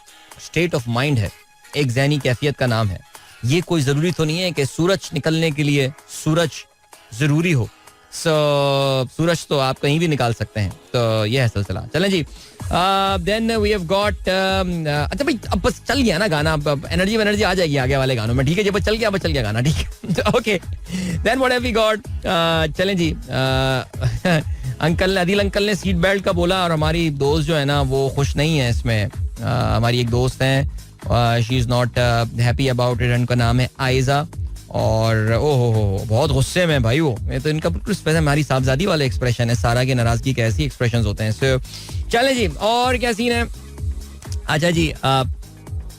स्टेट ऑफ माइंड है, एक ज़हनी कैफियत का नाम है. ये कोई ज़रूरी तो नहीं है कि सूरज निकलने के लिए सूरज ज़रूरी हो. सूरज तो आप कहीं भी निकाल सकते हैं. तो ये है सिलसिला. चलें जी. देन वी हैव गॉट, अच्छा भाई अब बस चल गया ना गाना, अब एनर्जी आ जाएगी आगे वाले गानों में. ठीक है जी, बस चल गया गाना. ठीक है okay. Then what have we got. चलें जी. अदिल अंकल ने सीट बेल्ट का बोला और हमारी दोस्त जो है ना वो खुश नहीं है इसमें. हमारी एक दोस्त हैं, she is not happy about it. उनका नाम है आयजा और ओहो बहुत गुस्से में भाई वो. ये तो इनका बिल्कुल हमारी साहबजादी वाला एक्सप्रेशन है. सारा के नाराजगी के ऐसी एक्सप्रेशन होते हैं. सो चले जी, और क्या सीन है? अच्छा जी,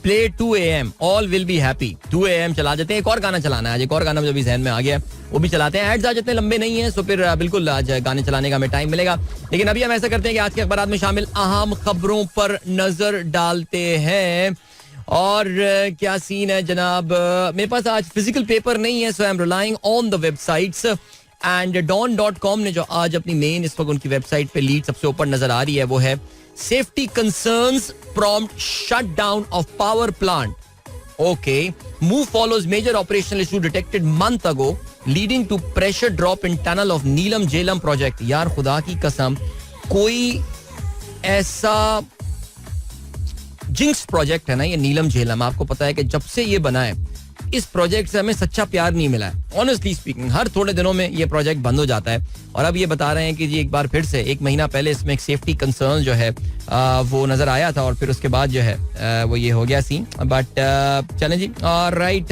play 2 AM all will be happy. 2 AM चला देते हैं. एक और गाना चलाना है आज, एक और गाना मुझे भी जहन में आ गया, वो भी चलाते हैं. एड्स आज इतने लंबे नहीं है, सो फिर बिल्कुल आज गाने चलाने का हमें टाइम मिलेगा. लेकिन अभी हम ऐसा करते हैं कि आज के अखबार में शामिल अहम खबरों पर नजर डालते हैं. और क्या सीन है जनाब? मेरे पास आज फिजिकल पेपर नहीं है, so I am relying on the websites. And dawn.com ने जो आज अपनी मेन इस वक्त उनकी वेबसाइट पे लीड सबसे ऊपर नजर आ रही है वो है safety concerns prompt shut down of power plant. Okay, move follows major operational issue detected month ago leading to pressure drop in tunnel of Neelum Jhelum project. यार खुदा की कसम, कोई ऐसा जिंक्स प्रोजेक्ट है ना ये नीलम झेलम, आपको पता है कि जब से ये बना है इस प्रोजेक्ट से हमें सच्चा प्यार नहीं मिला है. ऑनेस्टली स्पीकिंग, हर थोड़े दिनों में ये प्रोजेक्ट बंद हो जाता है और अब ये बता रहे हैं कि जी एक बार फिर से, एक महीना पहले इसमें एक सेफ्टी कंसर्न जो है वो नजर आया था और फिर उसके बाद जो है वो ये हो गया सीन. बट चलें जी, ऑलराइट,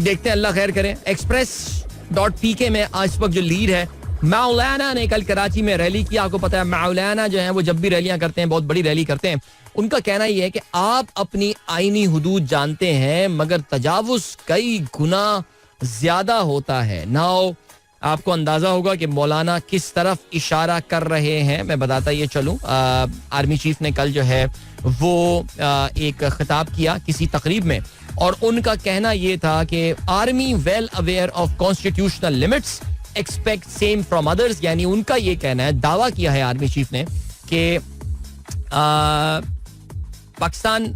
देखते हैं, अल्लाह खैर करें. Express.pk में आज वक्त जो लीड है, मौलाना ने कल कराची में रैली की. आपको पता है मौलाना जो है वो जब भी रैलियां करते हैं, बहुत बड़ी रैली करते हैं, उनका कहना यह है कि आप अपनी आईनी हुदूद जानते हैं मगर तजावुज कई गुना ज्यादा होता है. नाउ आपको अंदाजा होगा कि मौलाना किस तरफ इशारा कर रहे हैं. मैं बताता ये चलूं, आर्मी चीफ ने कल जो है वो एक खिताब किया किसी तकरीब में और उनका कहना यह था कि army well aware of constitutional limits, expect same from others. यानी उनका ये कहना है, दावा किया है आर्मी चीफ ने कि पाकिस्तान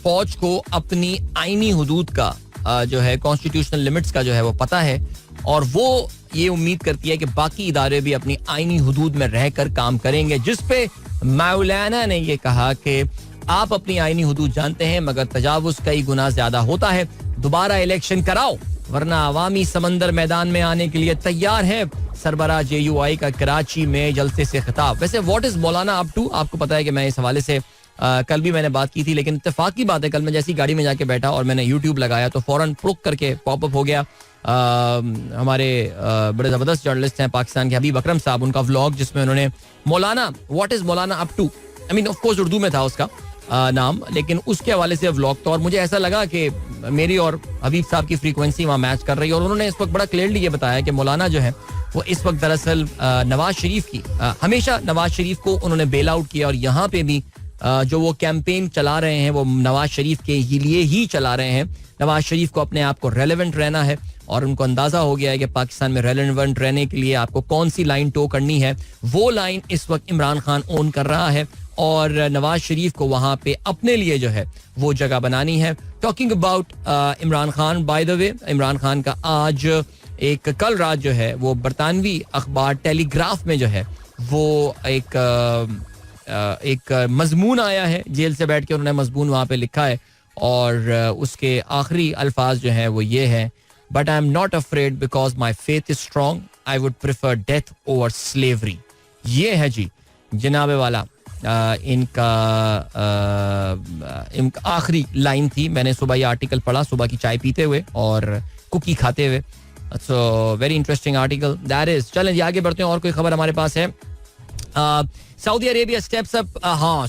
फौज को अपनी आईनी हुदूद का जो है कॉन्स्टिट्यूशनल लिमिट्स का जो है वो पता है और वो ये उम्मीद करती है कि बाकी इदारे भी अपनी आईनी हुदूद में रहकर काम करेंगे. जिस पे मौलाना ने ये कहा कि आप अपनी आईनी हुदूद जानते हैं मगर तजावुज कई गुना ज्यादा होता है. दोबारा इलेक्शन कराओ वरना अवामी समंदर मैदान में आने के लिए तैयार है. सरबराह JUI का कराची में जलसे से खिताब. वैसे what is Maulana up to, आपको पता है कि मैं इस हवाले से कल भी मैंने बात की थी, लेकिन इत्तेफाक की बात है कल मैं जैसी गाड़ी में जाके बैठा और मैंने YouTube लगाया तो फौरन प्रुक करके पॉपअप हो गया. हमारे बड़े जबरदस्त जर्नलिस्ट हैं पाकिस्तान के, हबीब अकरम साहब, उनका व्लॉग जिसमें उन्होंने Maulana, what is Maulana up to, I mean of course Urdu में था उसका नाम, लेकिन उसके हवाले से व्लॉग था और मुझे ऐसा लगा कि मेरी और हबीब साहब की फ्रीक्वेंसी वहाँ मैच कर रही है. और उन्होंने इस वक्त बड़ा क्लियरली ये बताया कि मौलाना जो है वो इस वक्त दरअसल नवाज शरीफ की, हमेशा नवाज शरीफ को उन्होंने बेल आउट किया और यहाँ पे भी जो वो कैंपेन चला रहे हैं वो नवाज शरीफ के लिए ही चला रहे हैं. नवाज शरीफ को अपने आप को रेलेवेंट रहना है और उनको अंदाजा हो गया है कि पाकिस्तान में रेलेवेंट रहने के लिए आपको कौन सी लाइन टो करनी है. वो लाइन इस वक्त इमरान खान ओन कर रहा है और नवाज शरीफ को वहां पे अपने लिए जो है वो जगह बनानी है. Talking about Imran Khan, by the way, Imran Khan का आज एक कल रात जो है वो बरतानवी अखबार टेलीग्राफ में जो है वो एक मजमून आया है. जेल से बैठ के उन्होंने मजमून वहां पे लिखा है और उसके आखिरी अल्फाज जो है वो ये है, but I am not afraid because my faith is strong, I would prefer death over slavery. ये है जी जनाबे वाला इनका आखिरी लाइन थी. मैंने सुबह ये आर्टिकल पढ़ा सुबह की चाय पीते हुए और कुकी खाते हुए. So very interesting article that is. चलें जी आगे बढ़ते हैं, और कोई खबर हमारे पास है. Saudi Arabia steps up,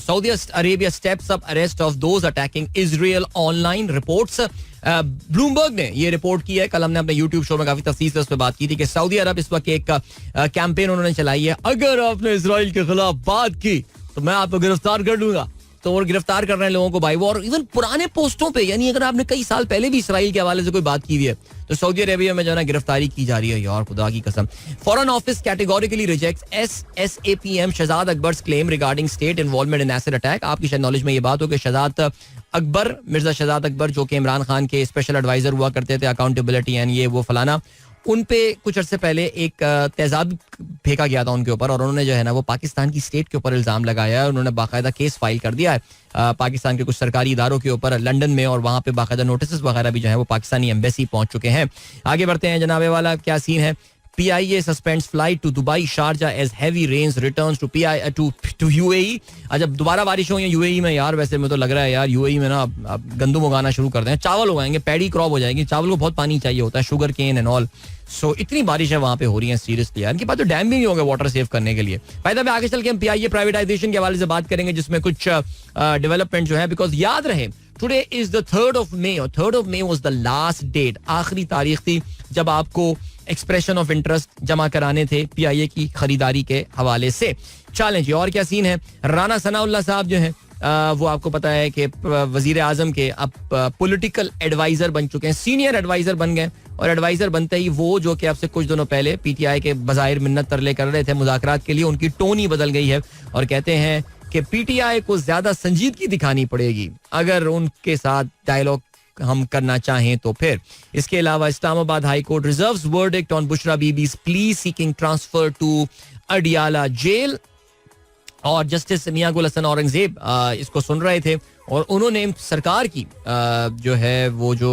Saudi Arabia steps up arrest of those attacking Israel online, reports. Bloomberg ने ये रिपोर्ट की है. कल हमने अपने YouTube शो में काफी तफसील से उस पर बात की थी कि सऊदी अरब इस वक्त एक कैंपेन उन्होंने चलाई है, अगर आपने इसराइल के खिलाफ बात की तो मैं आपको गिरफ्तार कर लूंगा. तो वो गिरफ्तार कर रहे हैं लोगों को भाई वो, और इवन पुराने पोस्टों पे, यानी अगर आपने कई साल पहले भी इसराइल के हवाले से कोई बात की हुई है तो सऊदी अरेबिया में जो है ना गिरफ्तारी की जा रही है. यार खुदा की कसम. Foreign office categorically rejects SAPM Shahzad Akbar's claim regarding state involvement in acid attack. आपकी शायद नॉलेज में ये बात हो कि शहजाद अकबर, मिर्जा शहजाद अकबर, जो कि इमरान खान के स्पेशल एडवाइजर हुआ करते थे, अकाउंटेबिलिटी एंड ये वो फलाना, उन पे कुछ अर्से पहले एक तेजाब फेंका गया था उनके ऊपर और उन्होंने जो है ना वो पाकिस्तान की स्टेट के ऊपर इल्जाम लगाया है. उन्होंने बाकायदा केस फाइल कर दिया है पाकिस्तान के कुछ सरकारी इदारों के ऊपर लंदन में, और वहां पे बाकायदा नोटिस वगैरह भी जो है वो पाकिस्तानी एम्बेसी पहुंच चुके हैं. आगे बढ़ते हैं जनाबे वाला, क्या सीन है. PIA suspends flight to Dubai Sharjah as heavy rains returns to UAE. जब दोबारा बारिश हो UAE में, यार वैसे में तो लग रहा है यार UAE में ना अब गंदम उगाना शुरू कर दें, चावल उगाएंगे, पैडी क्रॉप हो जाएगी. चावल को बहुत पानी चाहिए होता है, शुगर केन एंड ऑल. सो इतनी बारिश है वहां पे हो रही है सीरियसली यार. इनके पास तो डैम भी नहीं होगा वाटर सेव करने के लिए. फायदा में आगे चल के हम PIA प्राइवेटाइजेशन के हवाले से बात करेंगे जिसमें कुछ डेवलपमेंट जो है, बिकॉज याद रहे today is the 3rd of May और 3rd of May was the last date, आखिरी तारीख थी जब आपको एक्सप्रेशन ऑफ इंटरेस्ट जमा कराने थे PIA की खरीदारी के हवाले से. चलें जी, और क्या सीन है. राना सनाउल्लाह साहब जो है वो आपको पता है कि वजीर आजम के अब पॉलिटिकल एडवाइजर बन चुके हैं, सीनियर एडवाइजर बन गए और एडवाइजर बनते ही वो जो कि आपसे कुछ दिनों पहले पीटीआई के बज़ाहिर मिन्नत तरले कर रहे थे मुज़ाकरात के लिए, उनकी टोन ही बदल गई है और कहते हैं कि पीटीआई को ज्यादा संजीदगी दिखानी पड़ेगी अगर उनके साथ डायलॉग हम करना चाहें तो फिर. इसके अलावा Islamabad high court reserves verdict on Bushra बीबी's plea seeking transfer to Adiala jail. और जस्टिस मियां गुल हसन औरंगजेब इसको सुन रहे थे और उन्होंने सरकार की जो है वो जो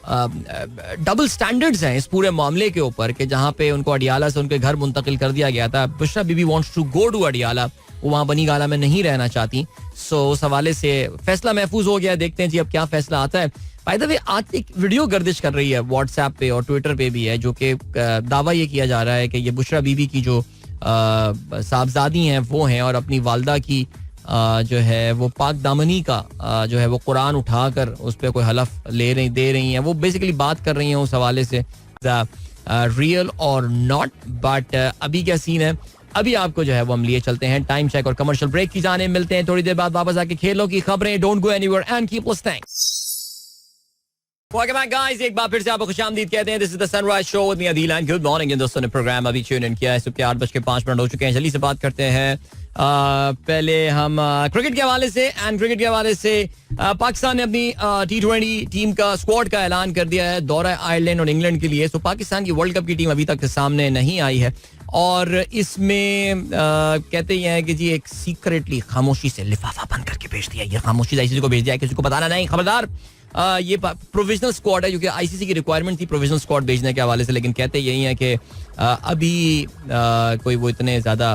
डबल स्टैंडर्ड्स हैं इस पूरे मामले के ऊपर कि जहां पे उनको अडियाला से उनके घर मुंतकिल कर दिया गया था. Bushra Bibi wants to go to Adiala, वो वहां बनी गाला में नहीं रहना चाहती. सो उस हवाले से फैसला महफूज हो गया. देखते हैं जी अब क्या फैसला आता है. बाय द वे आज एक वीडियो गर्दिश कर रही है व्हाट्सएप पे और ट्विटर पे भी है, जो कि दावा ये किया जा रहा है कि ये बुशरा बीबी की जो साहबजादी हैं वो हैं और अपनी वालदा की जो है वो पाक दामनी का जो है वो कुरान उठाकर उस पर कोई हलफ दे रही हैं. वो बेसिकली बात कर रही हैं उस हवाले से रियल और नॉट. बट अभी क्या सीन है, अभी आपको जो है वो हम लिए चलते हैं टाइम चेक और कमर्शियल ब्रेक की जाने. मिलते हैं थोड़ी देर बाद वापस आके खेलों की खबरें. Don't go anywhere and keep listening. Welcome back guys, एक बार फिर से आपको खुशामदीद कहते हैं. This is the sunrise show with me Adeel and good morning. इन दोस्तों ने प्रोग्राम अभी ट्यून इन किया है. सुबह 8:05 हो चुके हैं. जल्दी से बात करते हैं. पहले हम क्रिकेट के हवाले से एंड क्रिकेट के हवाले से पाकिस्तान ने अपनी T20 टीम का स्क्वाड का ऐलान कर दिया है दौरा आयरलैंड और इंग्लैंड के लिए. सो पाकिस्तान की वर्ल्ड कप की टीम अभी तक सामने नहीं आई है और इसमें कहते ही हैं कि जी एक सीक्रेटली खामोशी से लिफाफा बंद करके भेज दिया. ये खामोशी से आईसीसी को भेज दिया है, किसी को बताना नहीं, खबरदार. ये प्रोविजनल स्क्वाड है क्योंकि आईसीसी की रिक्वायरमेंट थी प्रोविजनल स्क्वाड भेजने के हवाले से, लेकिन कहते यही है कि अभी कोई वो इतने ज़्यादा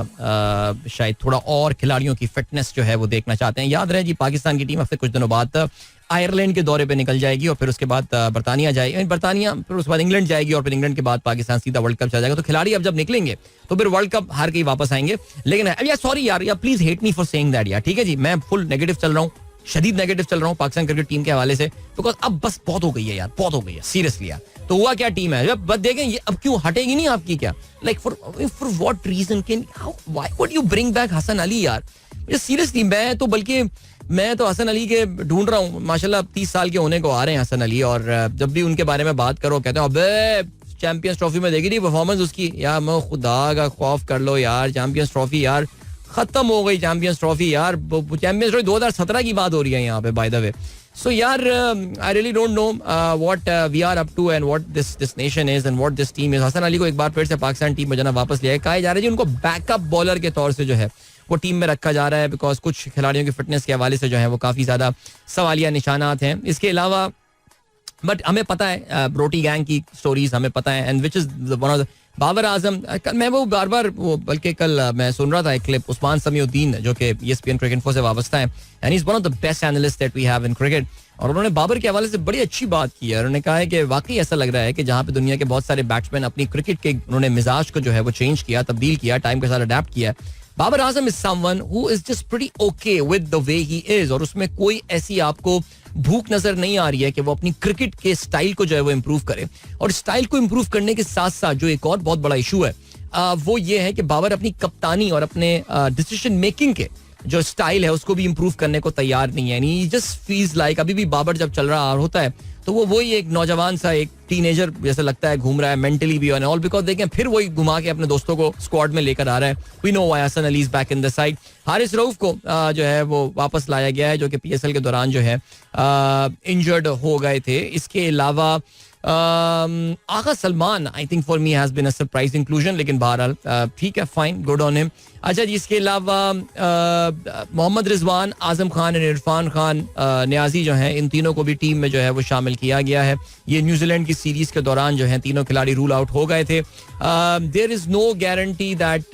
शायद थोड़ा और खिलाड़ियों की फिटनेस जो है वो देखना चाहते हैं. याद रहे जी पाकिस्तान की टीम हफ्ते कुछ दिनों बाद आयरलैंड के दौरे पे निकल जाएगी और फिर उसके बाद बरतानिया जाएगी, बरतानिया फिर उसके बाद इंग्लैंड जाएगी और फिर इंग्लैंड के बाद पाकिस्तान सीधा वर्ल्ड कप चला जाएगा. तो खिलाड़ी अब जब निकलेंगे तो फिर वर्ल्ड कप हार के ही वापस आएंगे. लेकिन अब यार सॉरी यार please hate me for saying that यार, ठीक है जी. मैं फुल नेगेटिव चल रहा हूँ, शदीद नेगेटिव चल रहा हूँ पाकिस्तान क्रिकेट टीम के हवाले से, बिकॉज अब बस बहुत हो गई है यार, बहुत हो गई है सीरियसली यार. तो हुआ क्या टीम है जब बस देखें ये अब क्यों हटेगी नहीं आपकी क्या, like for what reason can why would you bring back Hasan Ali यार. सीरियसली मैं तो हसन अली के ढूंढ रहा हूँ. माशाल्लाह 30 साल के होने को आ रहे हैं हसन अली और जब भी उनके बारे में बात करो कहते हैं अबे चैंपियंस ट्रॉफी में देखी थी परफॉर्मेंस उसकी यार, मैं खुदा का खौफ कर लो यार. चैंपियंस ट्रॉफी यार खत्म हो गई, चैंपियंस ट्रॉफी यार. चैंपियंस ट्रॉफी 2017 की बात हो रही है यहाँ पे बाय द वे. सो यार I really don't know what we are up to and what this nation is and what this team is. Hasan Ali को एक बार फिर से पाकिस्तान टीम में जाना वापस लिया है. कहा जा रहा है जी उनको बैकअप बॉलर के तौर से जो है वो टीम में रखा जा रहा है बिकॉज कुछ खिलाड़ियों की फिटनेस के हवाले से जो है वो काफी ज्यादा सवालिया निशानात हैं. इसके अलावा बट हमें पता है रोटी गैंग की स्टोरीज हमें पता है and which is one of the Babar Azam. मैं वो बार बार वो बल्कि कल मैं सुन रहा था एक क्लिप उस्मान समीउद्दीन जो कि ESPN क्रिकेट इन्फो से वाबस्ता है and is one of the best analyst that we have in cricket. और उन्होंने बाबर के हवाले से बड़ी अच्छी बात की है. उन्होंने कहा है कि वाकई ऐसा लग रहा है कि जहाँ पे दुनिया के बहुत सारे बैट्समैन अपनी क्रिकेट के उन्होंने मिजाज को जो है वो चेंज किया, तब्दील किया, टाइम के साथ अडेप्ट किया. Babar Azam is someone who is just pretty okay with the way he is और उसमें कोई ऐसी आपको भूख नजर नहीं आ रही है कि वो अपनी क्रिकेट के स्टाइल को जो है वो इम्प्रूव करे. और स्टाइल को इम्प्रूव करने के साथ साथ जो एक और बहुत बड़ा इशू है वो ये है कि बाबर अपनी कप्तानी और अपने डिसीजन मेकिंग के जो स्टाइल है उसको भी इम्प्रूव करने को तैयार नहीं है. यानी जस्ट फील्स लाइक अभी भी बाबर जब चल रहा होता है तो वो वही एक नौजवान सा एक टीनेजर जैसे लगता है घूम रहा है मेंटली भी ऑन ऑल बिकॉज देखें फिर वही घुमा के अपने दोस्तों को स्क्वाड में लेकर आ रहा है. We know why Hasan Ali is back in the side. Haris Rauf को जो है वो वापस लाया गया है जो कि PSL के दौरान जो है इंजर्ड हो गए थे. इसके अलावा Agha Salman I think for me has been a surprise inclusion, लेकिन बहरहाल ठीक है, फाइन, गुड ऑन हिम. अच्छा जी, इसके अलावा मोहम्मद रिजवान, आजम खान और इरफान खान न्याजी जो हैं इन तीनों को भी टीम में जो है वो शामिल किया गया है. ये न्यूजीलैंड की सीरीज के दौरान जो है तीनों खिलाड़ी रूल आउट हो गए थे. There is no guarantee that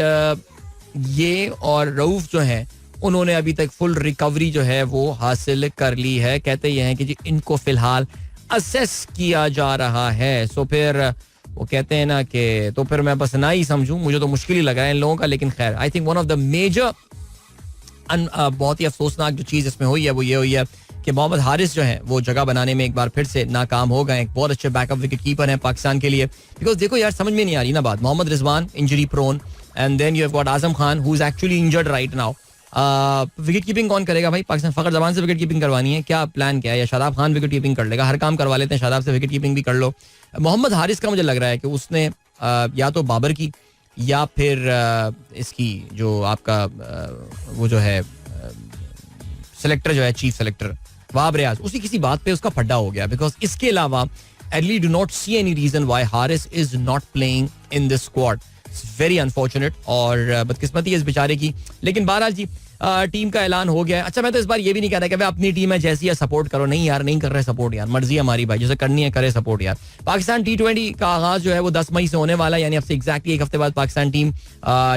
ये और रऊफ जो हैं उन्होंने अभी तक फुल रिकवरी जो है वो हासिल कर ली है. कहते ये हैं कि जी इनको फिलहाल असेस किया जा रहा है. सो फिर वो कहते हैं ना कि तो फिर मैं बस ना ही समझूं, मुझे तो मुश्किल ही लगा है इन लोगों का. लेकिन खैर I think one of the major बहुत ही अफसोसनाक जो चीज इसमें हुई है वो ये हुई है कि मोहम्मद हारिस जो है वो जगह बनाने में एक बार फिर से नाकाम हो गए. एक बहुत अच्छे बैकअप विकेट कीपर हैं पाकिस्तान के लिए. बिकॉज देखो यार समझ में नहीं आ रही ना बात. Mohammad Rizwan injury prone and then you have got Azam Khan who is actually injured right now wicket keeping कौन करेगा भाई? पाकिस्तान फखर जमान से विकेट कीपिंग करवानी है, क्या प्लान क्या है? या शादाब खान विकेट कीपिंग कर लेगा? हर काम करवा लेते हैं, शादाब से विकेट कीपिंग भी कर लो. मोहम्मद हारिस का मुझे लग रहा है कि उसने या तो बाबर की या फिर इसकी जो आपका वो जो है सेलेक्टर जो है, चीफ सेलेक्टर वाब रियाज, उसी किसी बात पे उसका फड्डा हो गया. बिकॉज इसके अलावा I really do not see any reason why Haris is not playing in this squad. It's very unfortunate और बदकिस्मती है इस बेचारे की. लेकिन बहरहाल जी टीम का ऐलान हो गया है. अच्छा, मैं तो इस बार ये भी नहीं कह रहा कि भाई अपनी टीम है जैसी है सपोर्ट करो. नहीं यार, नहीं कर रहे सपोर्ट यार, मर्जी है हमारी भाई, जैसे करनी है करे सपोर्ट यार. पाकिस्तान T20 का आगाज जो है वो 10 मई से होने वाला है, यानी अब से एग्जैक्टली एक हफ्ते बाद पाकिस्तान टीम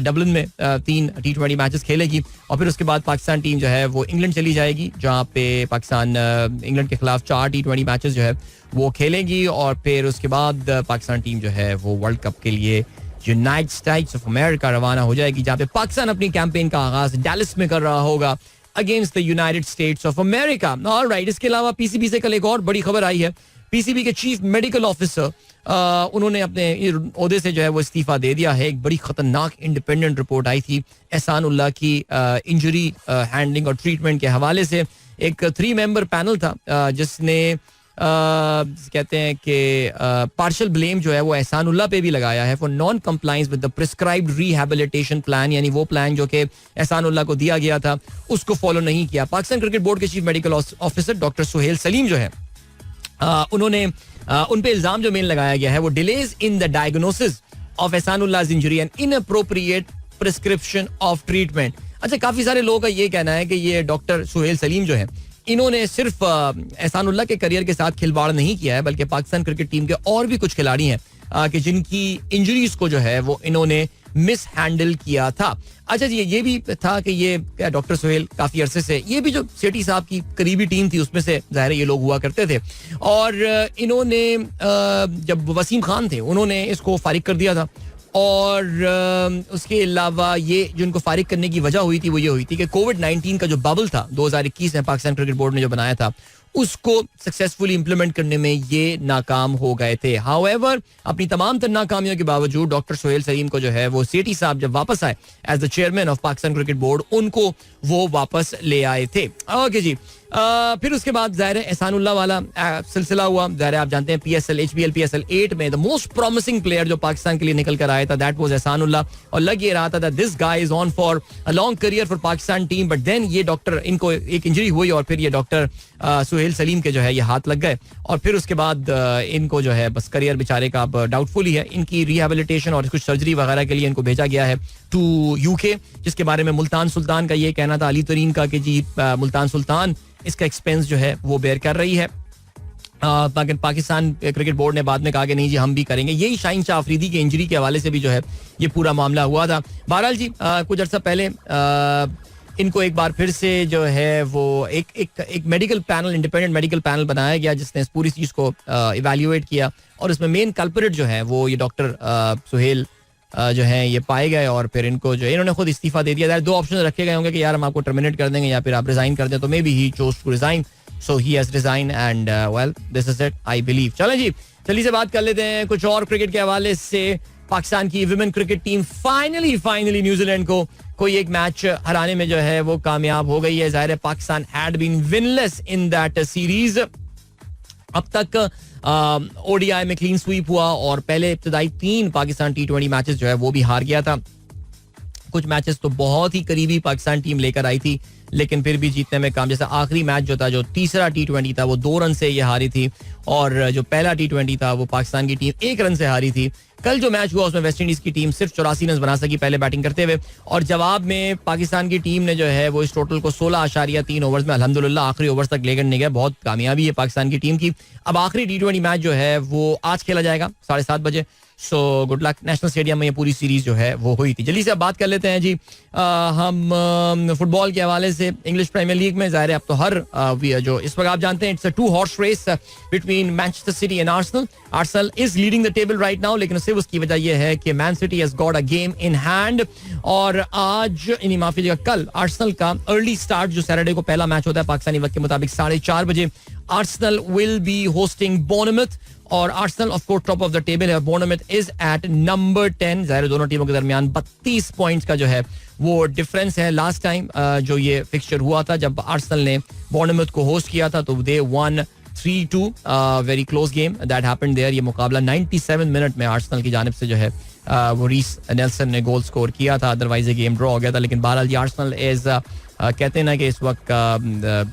डबलिन में 3 T20 मैचेस खेलेगी. और फिर उसके बाद पाकिस्तान टीम जो है वो इंग्लैंड चली जाएगी, जहाँ पे पाकिस्तान इंग्लैंड के खिलाफ 4 T20 मैचेस जो है वो खेलेगी. और फिर उसके बाद पाकिस्तान टीम जो है वो वर्ल्ड कप के लिए यूनाइटेड स्टेट्स ऑफ अमेरिका रवाना हो जाएगी, जहां पे पाकिस्तान अपनी कैंपेन का आगाज डैलस में कर रहा होगा against the United states of America. Alright, इसके अलावा पीसीबी से कल एक और बड़ी खबर आई है. पीसीबी के चीफ मेडिकल ऑफिसर उन्होंने अपने ओहदे से जो है वो इस्तीफा दे दिया है. एक बड़ी खतरनाक इंडिपेंडेंट रिपोर्ट आई थी एहसान उल्लाह की इंजरी हैंडलिंग और ट्रीटमेंट के हवाले से. एक 3 मेंबर पैनल था जिसने कहते हैं कि पार्शियल ब्लेम जो है वो एहसान उल्लाह पे भी लगाया है for non compliance with the prescribed rehabilitation plan, यानी वो प्लान जो कि एहसान उल्लाह को दिया गया था उसको फॉलो नहीं किया. पाकिस्तान क्रिकेट बोर्ड के chief medical officer doctor Sohail Saleem जो है उन्होंने उन पे इल्जाम जो मेन लगाया गया है वो delays in the diagnosis of Ihsanullah injury and inappropriate prescription of treatment. अच्छा, काफी सारे लोगों का ये कहना है कि ये डॉक्टर सुहेल सलीम जो है इन्होंने सिर्फ एहसान उल्लाह के करियर के साथ खिलवाड़ नहीं किया है, बल्कि पाकिस्तान क्रिकेट टीम के और भी कुछ खिलाड़ी हैं कि जिनकी इंजरीज को जो है वो इन्होंने मिस हैंडल किया था. अच्छा जी, ये भी था कि ये डॉक्टर सुहेल काफी अरसे से, ये भी जो सेठी साहब की करीबी टीम थी उसमें से जाहिर है ये लोग हुआ करते थे, और इन्होंने जब वसीम खान थे उन्होंने इसको फारिग कर दिया था. और उसके अलावा ये जो इनको फारिग करने की वजह हुई थी वो ये हुई थी कि कोविड-19 का जो बबल था 2021 में पाकिस्तान क्रिकेट बोर्ड ने जो बनाया था उसको सक्सेसफुली इंप्लीमेंट करने में ये नाकाम हो गए थे. हाउएवर, अपनी तमाम तर नाकामियों के बावजूद डॉक्टर सुहेल सलीम को जो है वो सेठी साहब जब वापस आए as the chairman of Pakistan cricket board, उनको वो वापस ले आए थे. ओके जी, फिर उसके बाद ज़ाहिर है एहसान उल्लाह वाला सिलसिला हुआ. ज़ाहिर है आप जानते हैं PSL HBL PSL 8 में द मोस्ट प्रॉमिसिंग प्लेयर जो पाकिस्तान के लिए निकल कर आया था दैट वाज एहसान उल्लाह, और लग ये रहा था that this guy is on for a long career for Pakistan team. But then ये डॉक्टर, इनको एक इंजरी हुई और फिर ये डॉक्टर सुहेल सलीम के जो है ये हाथ लग गए, और फिर उसके बाद इनको जो है बस करियर बेचारे का अब डाउटफुल ही है. इनकी रिहेबिलिटेशन और कुछ सर्जरी वगैरह के लिए इनको भेजा गया है टू UK, जिसके बारे में मुल्तान सुल्तान का ये कहना था, अली तरीन का, कि जी मुल्तान सुल्तान इसका एक्सपेंस जो है वो बेयर कर रही है. पाकिस्तान क्रिकेट बोर्ड ने बाद में कहा कि नहीं जी हम भी करेंगे. यही शाहीन शाह अफरीदी के इंजरी के हवाले से भी जो है ये पूरा मामला हुआ था. बहरहाल जी कुछ अर्सा पहले इनको एक बार फिर से जो है वो एक medical panel, independent medical panel बनाया गया जिसने इस पूरी चीज को इवैल्यूएट किया, और इसमें मेन कल्परेट जो है वो ये डॉक्टर सुहेल जो है ये पाए गए, और फिर इनको जो इन्होंने खुद इस्तीफा दे दिया. 2 ऑप्शन रखे गए होंगे कि यार हम आपको टर्मिनेट कर देंगे या फिर आप रिजाइन कर दें, तो maybe he chose to resign, so he has resign and well this is it I believe. चलें जी, चलिए से बात कर लेते हैं कुछ और क्रिकेट के हवाले से. पाकिस्तान की women cricket team finally New Zealand को कोई एक मैच हराने में जो है वो कामयाब हो गई है. जाहिर है Pakistan had been winless in that series. अब तक ODI में क्लीन स्वीप हुआ और पहले इब्तदाई 3 पाकिस्तान T20 मैचेस जो है वो भी हार गया था. कुछ मैचेस तो बहुत ही करीबी पाकिस्तान टीम लेकर आई थी, लेकिन फिर भी जीतने में काम. जैसा आखिरी मैच जो था, जो तीसरा T20 था, वो 2 रन से ये हारी थी, और जो पहला T20 था वो पाकिस्तान की टीम 1 रन से हारी थी. कल जो मैच हुआ उसमें वेस्ट इंडीज की टीम सिर्फ 84 रन बना सकी पहले बैटिंग करते हुए, और जवाब में पाकिस्तान की टीम ने जो है वो इस टोटल को 16.3 ओवर्स में अल्हम्दुलिल्लाह आखिरी ओवर्स तक लेकर नहीं गया. बहुत कामयाबी है पाकिस्तान की टीम की. अब आखिरी T20 मैच जो है वो आज खेला जाएगा 7:30 बजे. सो गुड लक. नेशनल स्टेडियम में ये पूरी सीरीज जो है वो हुई थी. जल्दी से अब बात कर लेते हैं जी हम फुटबॉल के हवाले से. इंग्लिश प्रीमियर लीग में ज़ाहिर है अब तो हर जो इस वक्त आप जानते हैं it's a 2 horse race between Manchester City and Arsenal. Arsenal is leading the table right now, लेकिन सिर्फ उसकी वजह यह है कि Man City has got a game in hand. और आज इन्हीं माफी कल आर्सेनल का अर्ली स्टार्ट, जो सैटरडे को पहला मैच होता है पाकिस्तानी वक्त के मुताबिक 4:30 बजे, Arsenal will be hosting Bournemouth और Arsenal of course top of the table है. Bournemouth is at number 10. ज़ाहिर दोनों टीमों के दरमियान 32 पॉइंट्स का जो है वो डिफरेंस है. लास्ट टाइम जो ये फिक्सचर हुआ था जब आर्सेनल ने बोर्नमथ को होस्ट किया था तो they won 3-2, very close game that happened there. ये मुकाबला 97 मिनट में आर्सेनल की जानिब से जो है वो रीस नेल्सन ने गोल स्कोर किया था. अदरवाइज ये गेम ड्रॉ हो गया था. लेकिन बहरहाल ये आर्सेनल इज कहते हैं ना कि इस वक्त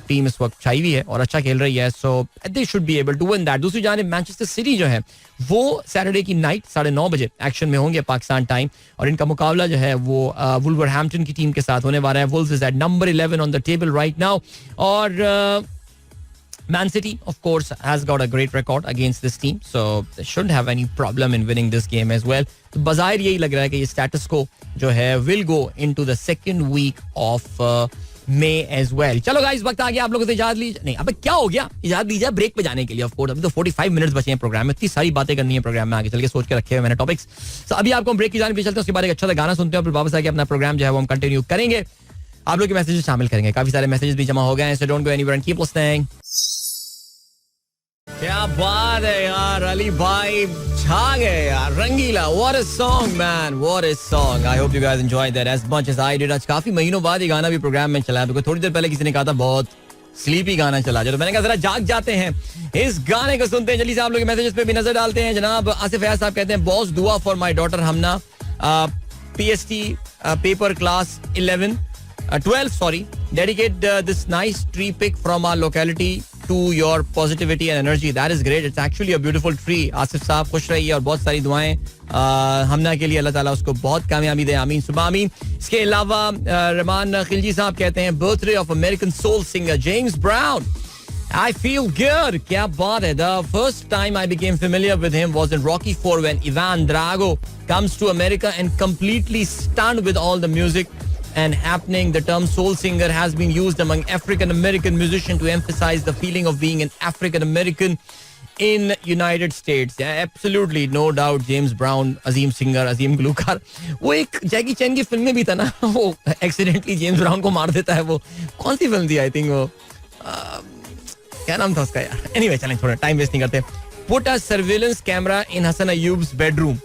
टीम इस वक्त छाई हुई है और अच्छा खेल रही है. So they should be able to win that. दूसरी जानिब मैनचेस्टर सिटी जो है वो सैटरडे की नाइट 9:30 बजे एक्शन में होंगे पाकिस्तान टाइम और इनका मुकाबला जो है वो वुल्वरहैम्पटन की टीम के साथ होने वाला है. Wolves is at number 11 on the table right now और Man City, of course, has got a great record against this team, so they shouldn't have any problem in winning this game as well. तो बाज़ाहिर यही लग रहा है कि ये status quo जो है will go into the second week of May as well. चलो guys, वक्त आ गया आप लोगों से इजाज़त लीजिए. नहीं, अबे क्या हो गया? इजाज़त लीजिए ब्रेक पे जाने के लिए. Of course, अभी तो 45 मिनट्स बचे हैं प्रोग्राम में. इतनी सारी बातें करनी है प्रोग्राम में आगे चल के सोच के रखे हुए मैंने टॉपिक्स. तो अभी आपको ब्रेक की जाने पे चलते हैं. उसके बाद एक अच्छा सा गाना सुनते हैं और फिर वापस आके अपना प्रोग्राम जो है वो हम कंटिन्यू करेंगे. आप लोग के मैसेजेस शामिल करेंगे. काफी सारे मैसेजेस भी जमा हो गए हैं. So don't go anywhere and keep listening. क्या बात है यार, अली भाई छा गए यार, रंगीला. What a song man, what a song. I hope you guys enjoyed that as much as I did. आज काफी महीनों बाद ये गाना भी प्रोग्राम में चला है क्योंकि थोड़ी देर पहले किसी ने कहा था बहुत स्लीपी गाना चला जाए तो मैंने कहा जरा जाग जाते हैं, इस गाने को सुनते हैं. जल्दी से आप लोग मैसेजेस पे भी नजर डालते हैं. जनाब आसिफ फयाज साहब कहते हैं बॉस दुआ for my daughter Hamna, PST paper class 12 sorry, dedicate this nice tree pic from our locality to your positivity and energy. That is great. It's actually a beautiful tree. Asif साहब खुश रहिए और बहुत सारी दुआएं हमना के लिए. अल्लाह ताला उसको बहुत कामयाबी दे. आमीन सुबह आमीन. इसके अलावा रहमान खिलजी साहब कहते हैं birthday of American soul singer James Brown. I feel good. क्या बात है. The first time I became familiar with him was in Rocky IV when Ivan Drago comes to America and completely stunned with all the music and happening. The term soul singer has been used among African American musicians to emphasize the feeling of being an African American in United States. Yeah, absolutely, no doubt. James Brown, Azeem singer, अजीम गुलकार. वो एक जैकी चैन की फिल्म में भी था ना, वो एक्सीडेंटली जेम्स ब्राउन को मार देता है. वो कौन सी फिल्म थी? आई थिंक वो क्या नाम था उसका यार. एनीवे चलें, थोड़ा टाइम वेस्ट नहीं करते. Put a surveillance camera in Hasan Ayub's bedroom.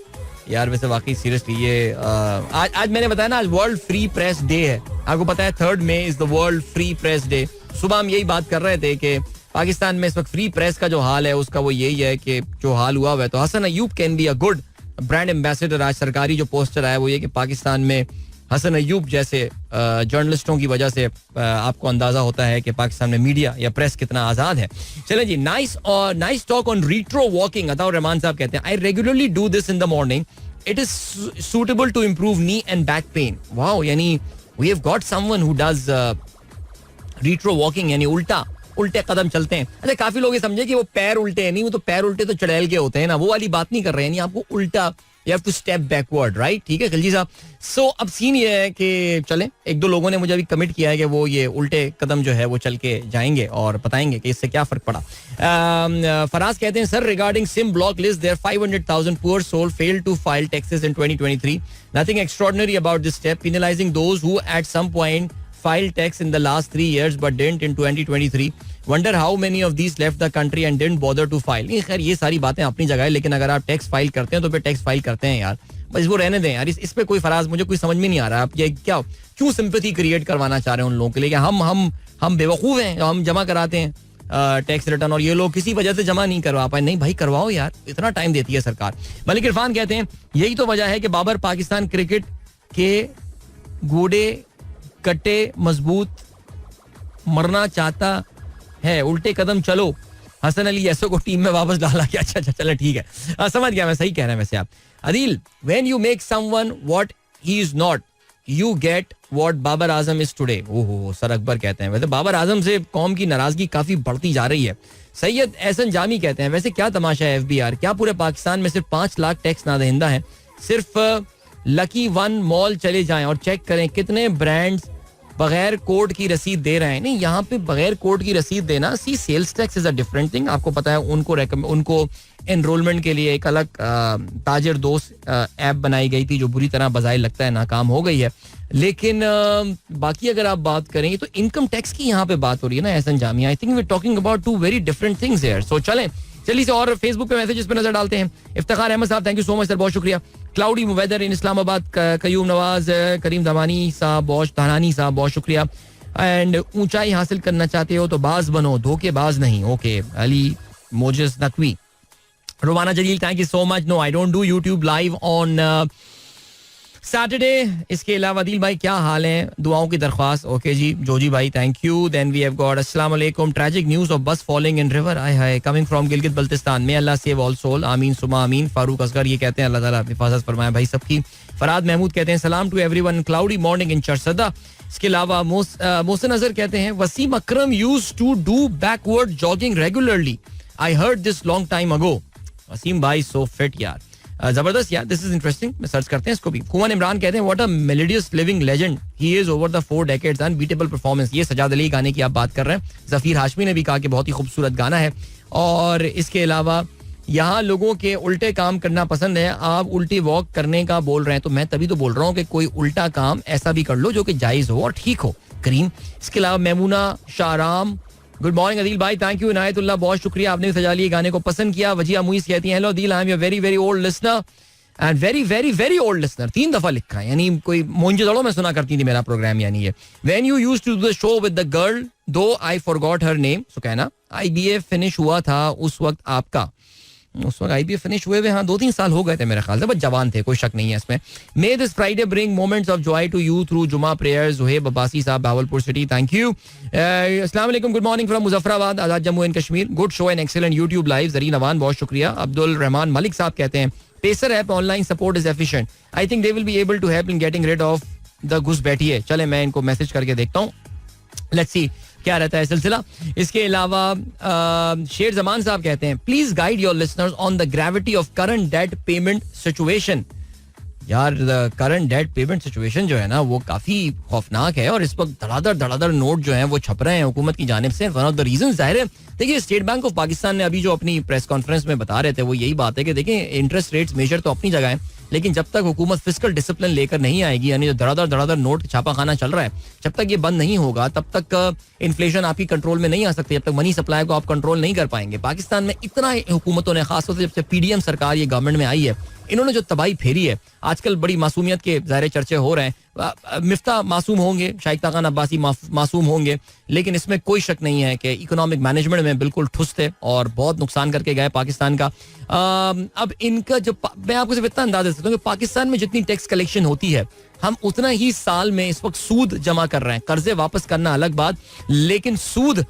यार वैसे वाकई सीरियसली ये आज मैंने बताया ना आज वर्ल्ड फ्री प्रेस डे है. आपको पता है 3rd May is the world free press day. सुबह हम यही बात कर रहे थे कि पाकिस्तान में इस वक्त फ्री प्रेस का जो हाल है उसका वो यही है कि जो हाल हुआ हुआ है. तो Hasan Ayub can be a good brand ambassador. आज सरकारी जो पोस्टर आया वो ये कि पाकिस्तान में हसन अय्यूब जैसे जर्नलिस्टों की वजह से आपको अंदाजा होता है कि पाकिस्तान में मीडिया या प्रेस कितना आजाद है. चलें जी, nice talk on retro walking. Ataur Rahman sahab कहते हैं I regularly do this in the morning. It is suitable to improve knee and back pain. Wow, यानी we have got someone who does retro walking, यानी उल्टे कदम चलते हैं. अच्छा, काफी लोग ये समझे कि वो पैर उल्टे हैं. नहीं, वो तो पैर उल्टे तो चड़ैल के होते हैं ना, वो वाली बात नहीं कर रहे हैं. यानी आपको उल्टा, you have to step backward, right? ठीक है खिलजी साहब. सो अब सीन ये है कि चलें, 1-2 लोगों ने मुझे अभी कमिट किया है कि वो ये उल्टे कदम जो है वो चल के जाएंगे और बताएंगे कि इससे क्या फर्क पड़ा. फराज कहते हैं sir regarding SIM block list there 500,000 poor soul failed to file taxes in 2023. Nothing extraordinary about this step, penalising those who at some point filed tax in the last 3 years but didn't in 2023. Wonder how many of these left the country and didn't bother to file. नहीं, खैर ये सारी बातें अपनी जगह है, लेकिन अगर आप टैक्स फाइल करते हैं तो फिर टैक्स फाइल करते हैं यार, बस वो रहने दें यार. इस पे कोई फराज मुझे कोई समझ में नहीं आ रहा. आप ये क्या क्यों सिंपैथी क्रिएट करवाना चाह रहे हैं उन लोगों के लिए कि हम बेवकूफ़ हैं, हम जमा कराते हैं टैक्स रिटर्न और ये लोग किसी वजह से जमा नहीं करवा पाए. नहीं भाई, करवाओ यार, इतना टाइम देती है सरकार. मलिक इरफान कहते हैं यही तो वजह है कि बाबर पाकिस्तान क्रिकेट के गोडे कट्टे मजबूत मरना चाहता है. उल्टे कदम चलो. हसन अली ऐसो को टीम में वापस डाला क्या? अच्छा चलो ठीक है, समझ गया मैं, सही कह रहे हैं वैसे आप. Adeel, when you make someone what he is not you get what Babar Azam is today. ओहो, सर अकबर कहते हैं वैसे बाबर आजम से कौम की नाराजगी काफी बढ़ती जा रही है. सैयद एहसन जामी कहते हैं वैसे क्या तमाशा है FBR, क्या पूरे पाकिस्तान में सिर्फ 5 लाख टैक्स नादहिंदा हैं? सिर्फ लकी वन मॉल चले जाएं और चेक करें कितने ब्रांड्स बगैर कोर्ट की रसीद दे रहे हैं. नहीं, यहाँ पे बगैर कोर्ट की रसीद देना, see sales tax is a different thing. आपको पता है उनको एनरोलमेंट के लिए एक अलग ताजिर दोस्त ऐप बनाई गई थी जो बुरी तरह बजाय लगता है नाकाम हो गई है. लेकिन बाकी अगर आप बात करें तो इनकम टैक्स की यहाँ पे बात हो रही है ना Ahsan Jamia. I think we are talking about two very different things here. So चलिए और फेसबुक पे मैसेजेस पे नजर डालते हैं. इफ्तिखार अहमद साहब, thank you so much sir, बहुत शुक्रिया. क्लाउडी वेदर इन इस्लामाबाद, कयूम नवाज, करीम दमानी साहब, धानानी साहब, बहुत शुक्रिया. एंड ऊंचाई हासिल करना चाहते हो तो बाज बनो, धोखेबाज नहीं. ओके, अली मोजिस Naqvi. Romana Jalil, thank you so much. No, I don't do YouTube live on Saturday. इसके अलावा दिल भाई क्या हाल है, दुआओं की दरख्वास्त. ओके जी, जोजी भाई, thank you. Then we have got अस्सलाम वालेकुम. Tragic news of bus falling in river, आय हाय, coming from Gilgit Baltistan. May Allah save all soul, आमीन सुमा आमीन. फारूक असगर ये कहते हैं अल्लाह ताला हिफाजत फरमाए भाई सबकी. फराद महमूद कहते हैं salaam to everyone, cloudy morning in Charsadda. इसके अलावा मोहसिन अजहर कहते हैं Wasim Akram used to do backward jogging regularly, I heard this long time ago. Wasim bhai so fit यार, जबरदस्त यार, दिस इज इंटरेस्टिंग. सर्च करते हैं इसको भी. कुमान इमरान कहते हैं what a melodious living legend he is over the 4 decades, unbeatable performance. ये सजाद अली गाने की आप बात कर रहे हैं. जफीर हाशमी ने भी कहा कि बहुत ही खूबसूरत गाना है. और इसके अलावा यहाँ लोगों के उल्टे काम करना पसंद है. आप उल्टी वॉक करने का बोल रहे हैं तो मैं तभी तो बोल रहा हूँ कि कोई उल्टा काम ऐसा भी कर लो जो कि जायज हो और ठीक हो. करीम. इसके अलावा Maimuna Shahram, good morning Adeel भाई, थैंक यू. इनायतुल्लाह, बहुत शुक्रिया, आपने भी सजा लिए गाने को पसंद किया. वजिया मुइस कहती है hello Adeel, I am your very very old listener and very very very old listener. 3 दफा लिखा है, यानी कोई मोंजदड़ों में सुना करती थी मेरा प्रोग्राम. यानी ये when you used to do the show with the girl though I forgot her name, सो कहना IBA फिनिश हुआ था उस वक्त आपका. उस वक्त IBA फिनिश हुए 2-3 साल हो गए थे मेरे ख्याल से, बस जवान थे, कोई शक नहीं है इसमें. May this Friday bring moments of joy to you through Juma prayers. Zuhaib Abbasi sahab, Bahawalpur city, thank you. अस्सलाम वालेकुम, good morning from Muzaffarabad, Azad Jammu and Kashmir. Good show and excellent YouTube live. Zareen Awan, बहुत शुक्रिया. अब्दुल रहमान मलिक साहब कहते हैं pacer app online support is efficient, I think they will be able to help in getting rid of the घुसपैठिए. चले मैं इनको मैसेज करके देखता हूँ, लेट्स सी क्या रहता है सिलसिला. इसके अलावा शेर जमान साहब कहते हैं please guide your listeners on the gravity of current debt payment situation. यार करंट डेट पेमेंट सिचुएशन जो है ना वो काफी खौफनाक है और इस वक्त धड़ाधड़ नोट जो हैं वो छप रहे हैं हुकूमत की जानिब से. वन ऑफ द रीजन जाहिर है, देखिए स्टेट बैंक ऑफ पाकिस्तान ने अभी जो अपनी प्रेस कॉन्फ्रेंस में बता रहे थे वो यही बात है कि देखिए इंटरेस्ट रेट्स मेजर तो अपनी जगह है, लेकिन जब तक हुकूमत फिस्कल डिसिप्लिन लेकर नहीं आएगी, यानी जो धड़ाधड़ नोट छापा खाना चल रहा है, जब तक ये बंद नहीं होगा तब तक इन्फ्लेशन आपकी कंट्रोल में नहीं आ सकती, जब तक मनी सप्लाई को आप कंट्रोल नहीं कर पाएंगे. पाकिस्तान में इतना हुकूमतों ने, खासतौर से जब से PDM सरकार ये गवर्नमेंट में आई है, इन्होंने जो तबाही फेरी है. आजकल बड़ी मासूमियत के ज़ाहिर चर्चे हो रहे हैं. मिफ्ता मासूम होंगे, शाइख ताकान अब्बासी मासूम होंगे, लेकिन इसमें कोई शक नहीं है कि इकोनॉमिक मैनेजमेंट में बिल्कुल ठुस थे और बहुत नुकसान करके गए पाकिस्तान का. अब इनका जो मैं आपको सिर्फ इतना अंदाजा दे सकता हूँ कि पाकिस्तान में जितनी टैक्स कलेक्शन होती है हम उतना ही साल में इस वक्त सूद जमा कर रहे हैं. कर्जे वापस करना अलग बात, लेकिन सूद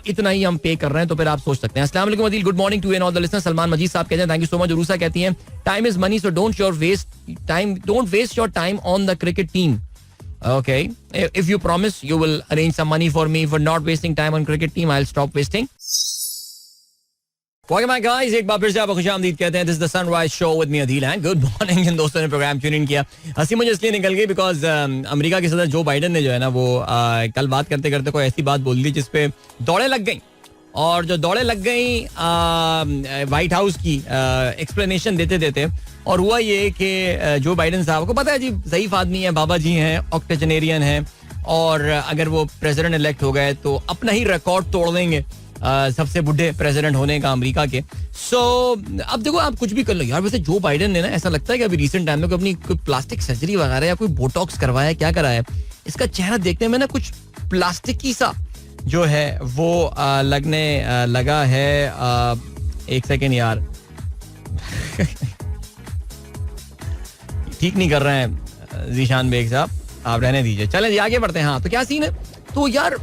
इतना ही हम पे कर रहे हैं. तो फिर आप सोच सकते हैं. अस्सलाम वालेकुम Adeel, good morning to an all the listeners. Salman Majeed sahab कहते हैं thank you so much. Urusa कहती हैं time is money, so don't waste your time on the cricket team. Okay, if you promise you will arrange some money for me for not wasting time on cricket team, I'll stop wasting. Welcome back guys, एक बार फिर से आपको खुशामदीद कहते हैं. This is the Sunrise Show with me Adil and good morning. जिन दोस्तों ने प्रोग्राम ट्यून इन किया, हंसी मुझे इसलिए निकल गई बिकॉज अमेरिका के सदर जो बाइडन ने जो है ना वो कल बात करते करते कोई ऐसी बात बोल दी जिसपे दौड़े लग गई. और जो दौड़े लग गई व्हाइट हाउस की एक्सप्लेनेशन देते देते, और हुआ ये कि जो बाइडन साहब को पता है जी ज़ईफ आदमी है, बाबा जी हैं, ऑक्टोजेनेरियन हैं, और अगर वो प्रेसिडेंट इलेक्ट हो गए तो अपना ही रिकॉर्ड तोड़ देंगे सबसे बुढ़े प्रेसिडेंट होने का अमेरिका के. सो अब देखो आप कुछ भी कर लो यार. वैसे जो बाइडन ने ना ऐसा लगता है कि अभी रिसेंट टाइम में कोई अपनी कोई प्लास्टिक सर्जरी वगैरह या कोई बोटॉक्स करवाया, क्या कराया, इसका चेहरा देखने में ना कुछ प्लास्टिक ही सा जो है वो लगने लगा है. एक सेकेंड यार ठीक नहीं कर रहे हैं जीशान बेग साहब, आप रहने दीजिए. चलें जी आगे बढ़ते हैं. हाँ तो क्या सीन है, तो यार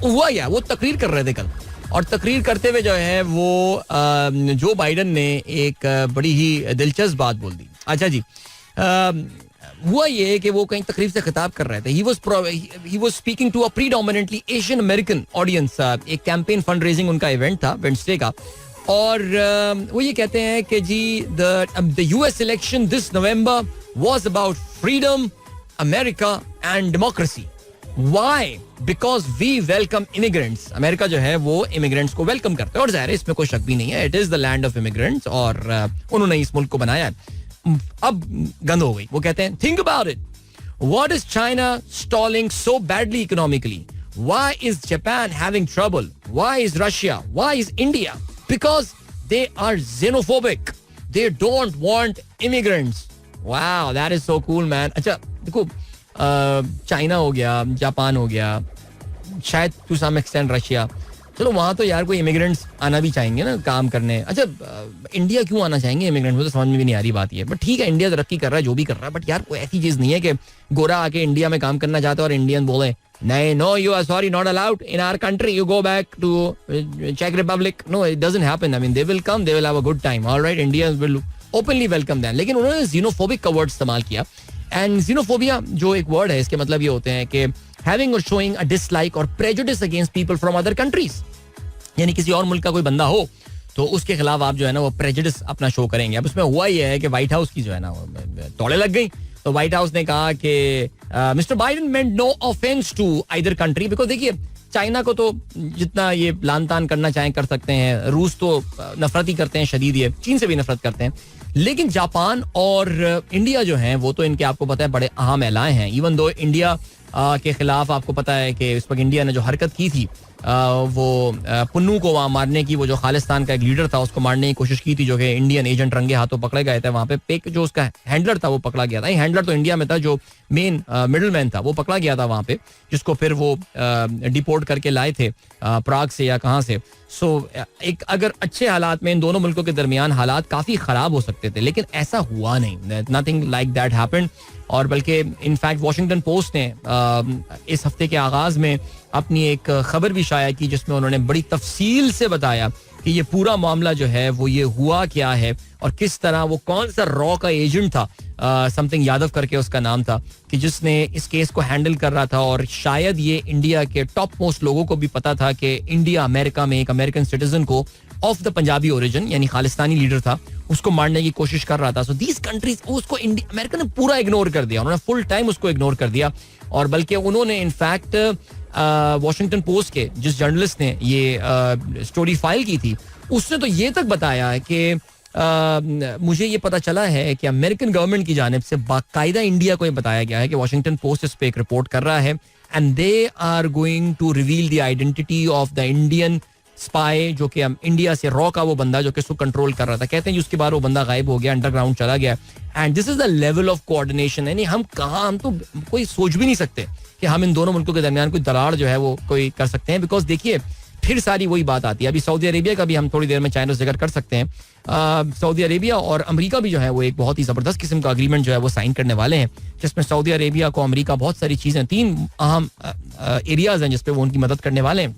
हुआ यार वो तकरीर कर रहे थे कल, और तकरीर करते हुए जो है वो जो बाइडन ने एक बड़ी ही दिलचस्प बात बोल दी. अच्छा जी, हुआ ये कि वो कहीं तकरीर से खिताब कर रहे थे. He was speaking to a predominantly Asian American audience. एक कैंपेन फंड रेजिंग उनका इवेंट था वेडनेसडे का, और वो ये कहते हैं कि जी the US election this November was about freedom, America and democracy. Why? Because we welcome immigrants. America जो है वो इमिग्रेंट्स को वेलकम करता है और जाहिर है इसमें कोई शक भी नहीं है. It is the land of immigrants और उन्होंने इस मुल्क को बनाया है. अब गंद हो गई. वो कहते हैं think about it. What is China stalling so badly economically? Why is Japan having trouble? Why is Russia? Why is India? Because they are xenophobic. They don't want immigrants. Wow, that is so cool, man. अच्छा देखो, चाइना हो गया, जापान हो गया, शायद टू सम एक्सटेंट रशिया. चलो वहां तो यार कोई इमिग्रेंट्स आना भी चाहेंगे ना काम करने. अच्छा इंडिया क्यों आना चाहेंगे इमिग्रेंट्स? मुझे तो समझ में भी नहीं आ रही बात ये. बट ठीक है, इंडिया तरक्की कर रहा है, जो भी कर रहा है, बट यार कोई ऐसी चीज नहीं है कि गोरा आके इंडिया में काम करना चाहता है और इंडियन बोले नहीं, no you are sorry, not allowed in our country, you go back to चेक Republic. No, it doesn't happen. I mean they will come, they will have a good time, alright, Indians will openly welcome them. लेकिन उन्होंने xenophobic का वर्ड इस्तेमाल किया. एंड xenophobia जो एक वर्ड है, इसके मतलब ये होते हैं कि having or showing a dislike or prejudice against people from other countries. यानी किसी और मुल्क का कोई बंदा हो तो उसके खिलाफ आप जो है ना वो प्रेजुडिस अपना शो करेंगे. अब उसमें हुआ ये है कि व्हाइट हाउस की जो है ना तोड़े लग गई. तो व्हाइट हाउस ने कहा कि mister Biden meant no offence to either country. Because देखिए, चाइना को तो जितना ये लान तान करना चाहें कर सकते हैं, रूस तो नफरत ही करते हैं शदीद, ये चीन से भी नफरत करते हैं. लेकिन जापान और इंडिया जो हैं वो तो इनके आपको पता है बड़े अहम एलाए हैं. इवन दो इंडिया के खिलाफ आपको पता है कि इस वक्त इंडिया ने जो हरकत की थी, वो पुन्नू को वहाँ मारने की, वो जो खालिस्तान का एक लीडर था उसको मारने की कोशिश की थी, जो कि इंडियन एजेंट रंगे हाथों पकड़े गए थे. वहाँ पे पेक जो उसका हैंडलर था वो पकड़ा गया था. हैंडलर तो इंडिया में था, जो मेन मिडल मैन था वो पकड़ा गया था वहाँ पे, जिसको फिर वो डिपोर्ट करके लाए थे प्राग से या कहाँ से. सो एक अगर अच्छे हालात में इन दोनों मुल्कों के दरमियान हालात काफ़ी ख़राब हो सकते थे, लेकिन ऐसा हुआ नहीं. Nothing like that happened. और बल्कि इनफैक्ट वॉशिंगटन पोस्ट ने इस हफ्ते के आगाज़ में अपनी एक खबर भी शाया की, जिसमें उन्होंने बड़ी तफसील से बताया कि ये पूरा मामला जो है वो ये हुआ क्या है और किस तरह वो कौन सा रॉ का एजेंट था, समथिंग यादव करके उसका नाम था, कि जिसने इस केस को हैंडल कर रहा था. और शायद ये इंडिया के टॉप मोस्ट लोगों को भी पता था कि इंडिया अमेरिका में एक अमेरिकन सिटीजन को ऑफ द पंजाबी ओरिजिन, यानी खालिस्तानी लीडर था, उसको मारने की कोशिश कर रहा था. सो दीज कंट्रीज उसको अमेरिका ने पूरा इग्नोर कर दिया. उन्होंने फुल टाइम उसको इग्नोर कर दिया. और बल्कि उन्होंने इनफैक्ट वॉशिंगटन पोस्ट के जिस जर्नलिस्ट ने ये स्टोरी फाइल की थी, उसने तो ये तक बताया है कि मुझे ये पता चला है कि अमेरिकन गवर्नमेंट की जानिब से बाकायदा इंडिया को ये बताया गया है कि वॉशिंगटन पोस्ट इस पे एक रिपोर्ट कर रहा है and they are going to reveal the identity of the Indian spy, जो कि इंडिया से रॉ का वो बंदा जो कि इसको कंट्रोल कर रहा था. कहते हैं उसके बाद वो बंदा गायब हो गया, अंडरग्राउंड चला गया. And this is the level of coordination. यानी हम तो कोई सोच भी नहीं सकते कि हम इन दोनों मुल्कों के दरमियान कोई दरार जो है वो कोई कर सकते हैं. बिकॉज देखिए, फिर सारी वही बात आती है. अभी सऊदी अरेबिया का भी हम थोड़ी देर में चाइना से जिक्र कर सकते हैं. सऊदी अरेबिया और अमेरिका भी जो है वो एक बहुत ही जबरदस्त किस्म का अग्रीमेंट जो है वो साइन करने वाले हैं, जिसमें सऊदी अरेबिया को अमेरिका बहुत सारी चीजें, 3 अहम एरियाज हैं जिसपे वो उनकी मदद करने वाले हैं.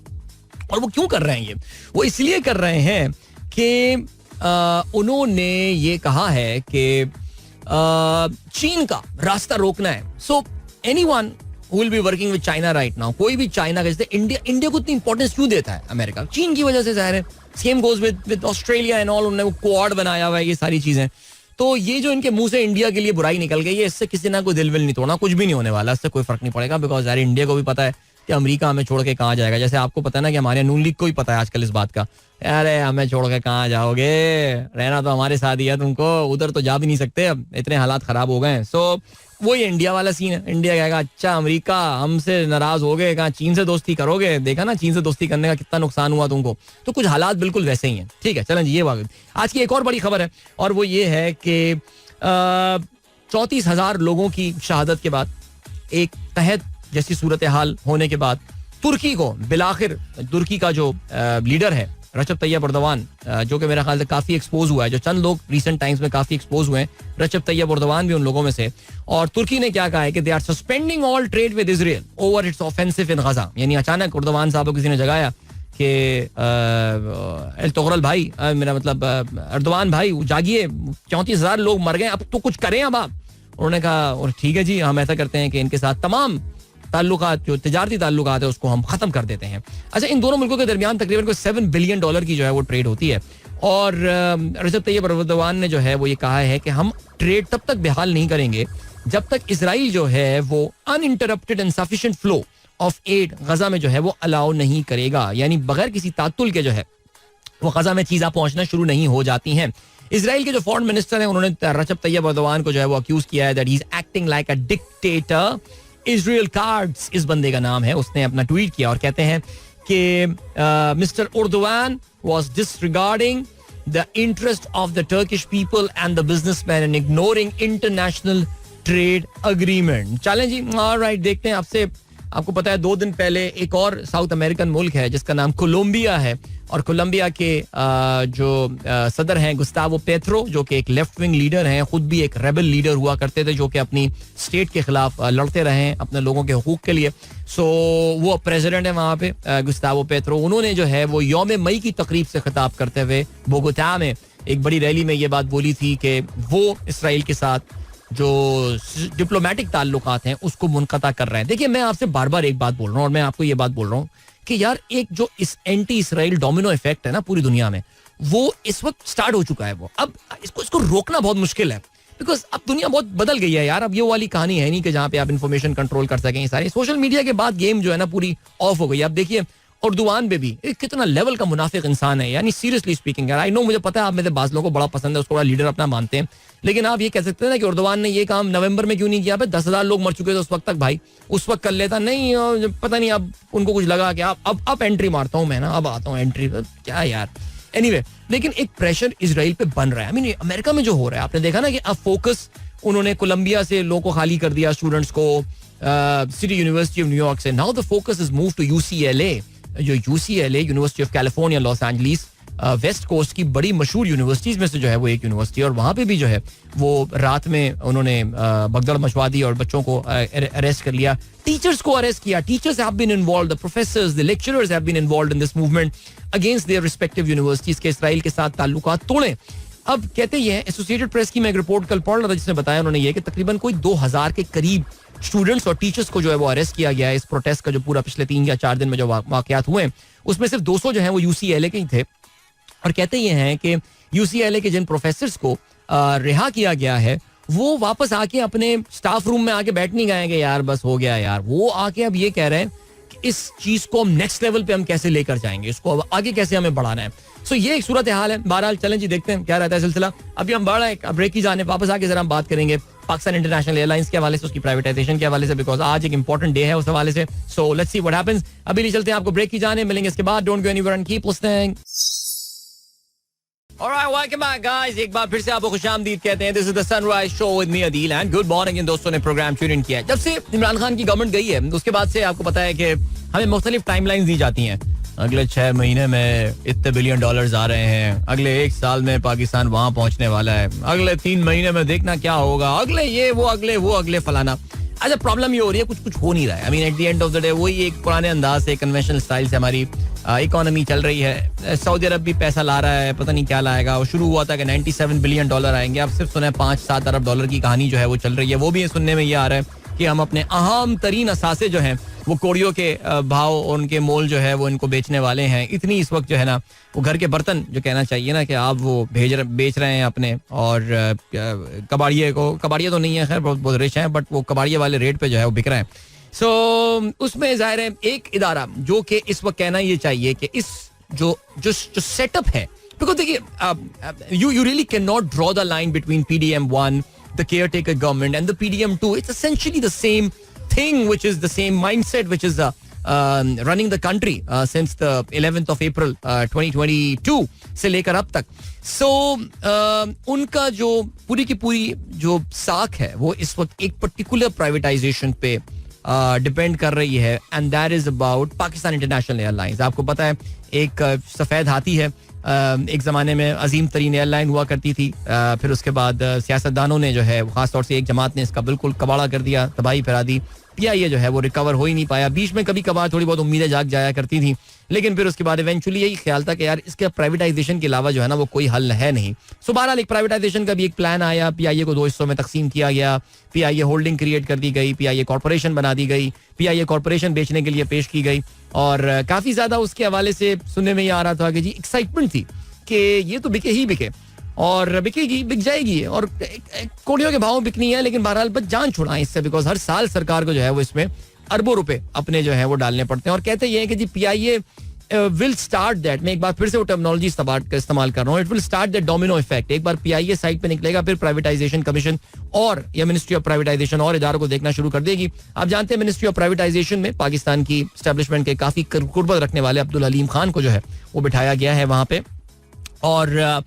और वो क्यों कर रहे हैं? वो इसलिए कर रहे हैं कि उन्होंने ये कहा है कि चीन का रास्ता रोकना है. So anyone who will be working with China right now, कोई भी चाइना का, जैसे इंडिया को इतनी इंपॉर्टेंस क्यों देता है अमेरिका? चीन की वजह से जाहिर है. Same goes with Australia and all. उन्होंने वो क्वाड बनाया हुआ है, ये सारी चीजें. तो ये जो इनके मुंह से इंडिया के लिए बुराई निकल गई है, इससे किसी ना कोई दिल विल नहीं तोड़ना, कुछ भी नहीं होने वाला, इससे कोई फर्क नहीं पड़ेगा. बिकॉज यार इंडिया को भी पता है कि अमेरिका हमें छोड़ के कहाँ जाएगा. जैसे आपको पता है ना कि हमारे नून लीग को ही पता है आजकल इस बात का, अरे हमें छोड़ के कहाँ जाओगे, रहना तो हमारे साथ ही है, तुमको उधर तो जा भी नहीं सकते, अब इतने हालात खराब हो गए हैं. सो वही इंडिया वाला सीन है. इंडिया कहेगा अच्छा अमेरिका हमसे नाराज हो गए, कहाँ चीन से दोस्ती करोगे, देखा ना चीन से दोस्ती करने का कितना नुकसान हुआ तुमको. तो कुछ हालात बिल्कुल वैसे ही हैं. ठीक है, चलें जी. ये बात आज की एक और बड़ी खबर है, और वो ये है कि 34,000 लोगों की शहादत के बाद, एक तहत जैसी सूरत हाल होने के बाद, तुर्की को बिलाखिर, तुर्की का जो लीडर है रजब तैयब एर्दोगान, जो कि मेरे ख्याल से काफी एक्सपोज हुआ है, जो चंद लोग रिसेंट टाइम्स में काफी एक्सपोज हुए हैं, रजब तैयब एर्दोगान भी उन लोगों में से. और तुर्की ने क्या कहा है कि they are suspending all trade with Israel over its offensive in Gaza. यानी अचानक एर्दोगान साहब को किसी ने जगाया कि एर्तुगरल भाई, मेरा मतलब एर्दोगान भाई जागिए, 34,000 लोग मर गए, अब तो कुछ करें अब आप. उन्होंने कहा ठीक है जी, हम ऐसा करते हैं कि इनके साथ तमाम ताल्लुकात, जो तिजारती ताल्लुकात है, उसको हम खत्म कर देते हैं. अच्छा, इन दोनों मुल्कों के दरमियान तकरीबन कोई $7 बिलियन की जो है वो ट्रेड होती है. और रजब तैयब एर्दोगान ने जो है वो ये कहा है कि हम ट्रेड तब तक बहाल नहीं करेंगे जब तक इजराइल जो है वो uninterrupted and sufficient flow of aid Gaza में जो है वो अलाउ नहीं करेगा, यानी बगैर किसी तातुल के जो है वो गजा में चीज़ें पहुंचना शुरू नहीं हो जाती हैं. इजराइल के जो फॉरेन मिनिस्टर हैं उन्होंने रजब तैयब एर्दोगान को जो है वो अक्यूज किया है that he is acting like a dictator. Israel cards इस बंदे का नाम है, उसने अपना ट्वीट किया और कहते हैं कि mister Erdogan was disregarding the interest of the Turkish people and the businessman and ignoring international trade agreement. चलें जी, ऑलराइट, देखते हैं. आपको पता है 2 दिन पहले एक और साउथ अमेरिकन मुल्क है जिसका नाम कोलंबिया है, और कोलंबिया के जो सदर हैं गुस्तावो पेट्रो, जो कि एक लेफ्ट विंग लीडर हैं, खुद भी एक रेबल लीडर हुआ करते थे जो कि अपनी स्टेट के खिलाफ लड़ते रहे हैं अपने लोगों के हुकूक के लिए. सो वो प्रेसिडेंट है वहाँ पे गुस्तावो पेट्रो. उन्होंने जो है वो यौम मई की तकरीब से खिताब करते हुए बोगोटा में एक बड़ी रैली में ये बात बोली थी कि वो इसराइल के साथ जो डिप्लोमेटिक ताल्लुकात हैं उसको मुनक़ता कर रहे हैं. देखिए, मैं आपसे बार बार एक बात बोल रहा हूँ और मैं आपको ये बात बोल रहा हूँ कि यार एक जो इस एंटी इसराइल डोमिनो इफेक्ट है ना पूरी दुनिया में, वो इस वक्त स्टार्ट हो चुका है. वो अब इसको रोकना बहुत मुश्किल है, बिकॉज अब दुनिया बहुत बदल गई है यार. अब ये वाली कहानी है नहीं कि जहाँ पे आप इन्फॉर्मेशन कंट्रोल कर सकें. सारी सोशल मीडिया के बाद गेम जो है ना पूरी ऑफ हो गई. अब देखिए उर्दुआन पे भी कितना लेवल का मुनाफिक इंसान है, यानी सीरियसली स्पीकिंग. आई नो, मुझे पता है आप में से बाज़ लोगों को बड़ा पसंद है, उसको बड़ा लीडर अपना मानते हैं, लेकिन आप ये कह सकते हैं ना कि उर्दुआन ने ये काम नवंबर में क्यों नहीं किया. 10,000 लोग मर चुके थे उस वक्त तक, भाई उस वक्त कर लेता. नहीं, पता नहीं अब उनको कुछ लगा कि अब एंट्री मारता हूँ मैं ना, अब आता हूँ एंट्री. क्या यार, एनीवे, लेकिन एक प्रेशर इजराइल पे बन रहा है. आई मीन अमेरिका में जो हो रहा है, आपने देखा ना कि अब फोकस उन्होंने कोलंबिया से लोगों को खाली कर दिया, स्टूडेंट्स को सिटी यूनिवर्सिटी ऑफ न्यूयॉर्क से. Now the focus is move to UCLA, जो UCLA university of California Los Angeles west coast की बड़ी मशहूर यूनिवर्सिटीज में से जो है वो एक यूनिवर्सिटी, और वहाँ पे भी जो है वो रात में उन्होंने भगदड़ मचवा दी और बच्चों को अरेस्ट कर लिया, टीचर्स को अरेस्ट किया. Teachers have been involved, the professors, the lecturers have been involved in this movement against their respective universities के इसराइल के साथ ताल्लुकात तोड़ें. अब कहते ये हैं, एसोसिएटेड प्रेस की मैं एक रिपोर्ट कल पढ़ रहा था जिसने बताया उन्होंने ये कि तकरीबन कोई 2000 के करीब स्टूडेंट्स और टीचर्स को जो है वो अरेस्ट किया गया है इस प्रोटेस्ट का जो पूरा पिछले 3 या 4 दिन में जो वाकयात हुए, उसमें सिर्फ 200 जो है वो UCLA के ही थे. और कहते ये हैं कि UCLA के जिन प्रोफेसर्स को रिहा किया गया है वो वापस आके अपने स्टाफ रूम में आके बैठ नहीं गए कि यार बस हो गया यार. वो आके अब ये कह रहे हैं कि इस चीज को हम नेक्स्ट लेवल पे हम कैसे लेकर जाएंगे, इसको अब आगे कैसे हमें बढ़ाना है. सो ये एक सूरत हाल है. बहरहाल चलें जी, देखते हैं क्या रहता है सिलसिला. अभी हम बढ़ रहे हैं, ब्रेक की जाने, वापस आके जरा हम बात करेंगे पाकिस्तान इंटरनेशनल एयरलाइंस के हवाले से, उसकी प्राइवेटाइजेशन के हवाले से, बिकॉज आज एक इंपॉर्टेंट डे है उस हवाले से. So let's see what happens. अभी ले चलते हैं आपको ब्रेक की जाने, मिलेंगे इसके बाद. Don't go anywhere and keep listening. Alright, welcome back guys. एक बार फिर से आपको खुशामदीद कहते हैं. This is the Sunrise Show with me Adil and good morning. इन दोस्तों ने प्रोग्राम ट्यून इन किया है. जब से इमरान खान की गवर्नमेंट गई है उसके बाद से आपको पता है कि हमें मुख्तलिफ टाइमलाइंस दी जाती हैं. अगले 6 महीने में इतने $billion आ रहे हैं, अगले 1 साल में पाकिस्तान वहां पहुंचने वाला है, अगले 3 महीने में देखना क्या होगा, अगले ये वो अगले फलाना. अच्छा, प्रॉब्लम ये हो रही है कुछ हो नहीं रहा है. I mean at the end of the day वही एक पुराने अंदाज से, कन्वेंशनल स्टाइल से हमारी इकोनॉमी चल रही है. सऊदी अरब भी पैसा ला रहा है, पता नहीं क्या लाएगा. वो शुरू हुआ था कि $97 बिलियन आएंगे, अब सिर्फ सुना है $5-7 अरब की कहानी जो है वो चल रही है. वो भी सुनने में ये आ रहा है कि हम अपने अहम तरीन असासे जो हैं वो कोड़ियों के भाव और उनके मोल जो है वो इनको बेचने वाले हैं. इतनी इस वक्त जो है ना वो घर के बर्तन जो कहना चाहिए ना कि आप वो बेच रहे हैं अपने, और कबाड़िया तो नहीं है खैर, बहुत रिच हैं, बट वो कबाड़िया वाले रेट पे जो है वो बिक रहे हैं. सो उसमें जाहिर है एक इदारा जो कि इस वक्त कहना ये चाहिए कि इस जो सेटअप है, बिकॉज देखिए you really can not draw the line between PDM1, the caretaker government, and the PDM2. It's essentially the same thing, which is the same mindset, which is running the country since the 11th of April 2022 से लेकर अब तक. So उनका जो पूरी की पूरी जो साख है वो इस वक्त एक पर्टिकुलर प्राइवेटाइजेशन पे डिपेंड कर रही है, and that is about Pakistan international airlines. आपको पता है एक सफेद हाथी है, एक ज़माने में अजीम तरीन एयरलाइन हुआ करती थी, फिर उसके बाद सियासतदानों ने जो है खासतौर से एक जमात ने इसका बिल्कुल कबाड़ा कर दिया, तबाही फैला दी. PIA जो है वो रिकवर हो ही नहीं पाया. बीच में कभी कभार थोड़ी बहुत उम्मीदें जाग जाया करती थी, लेकिन फिर उसके बाद इवेंचुअली यही ख्याल था कि यार इसके प्राइवेटाइजेशन के अलावा जो है ना वो कोई हल है नहीं. सो बहरहाल एक प्राइवेटाइजेशन का भी एक प्लान आया. PIA को 2 हिस्सों में तकसीम किया गया, PIA होल्डिंग क्रिएट कर दी गई, PIA कॉर्पोरेशन बना दी गई, PIA कॉर्पोरेशन बेचने के लिए पेश की गई, और काफी ज्यादा उसके हवाले से सुनने में ये आ रहा था कि जी एक्साइटमेंट थी कि ये तो बिके ही बिके, और बिकेगी, बिक जाएगी, और कोड़ियों के भाव बिकनी है. लेकिन बहरहाल बस जान छुड़ाएं इससे, बिकॉज हर साल सरकार को जो है वो इसमें अरबों रुपए अपने जो है वो डालने पड़ते हैं. और कहते ये हैं कि जी PIA विल स्टार्ट दैट, मैं एक बार फिर से वो टर्मिनोलॉजी इस्तेमाल कर रहा हूँ, it will start that domino effect. एक बार PIA साइड पे निकलेगा, फिर प्राइवेटाइजेशन कमीशन और या मिनिस्ट्री ऑफ प्राइवेटाइजेशन और इदारों को देखना शुरू कर देगी. आप जानते हैं मिनिस्ट्री ऑफ प्राइवेटाइजेशन में पाकिस्तान की एस्टेब्लिशमेंट के काफी कुर्बत रखने वाले अब्दुल हलीम खान को जो है वो बिठाया गया है वहां पे. और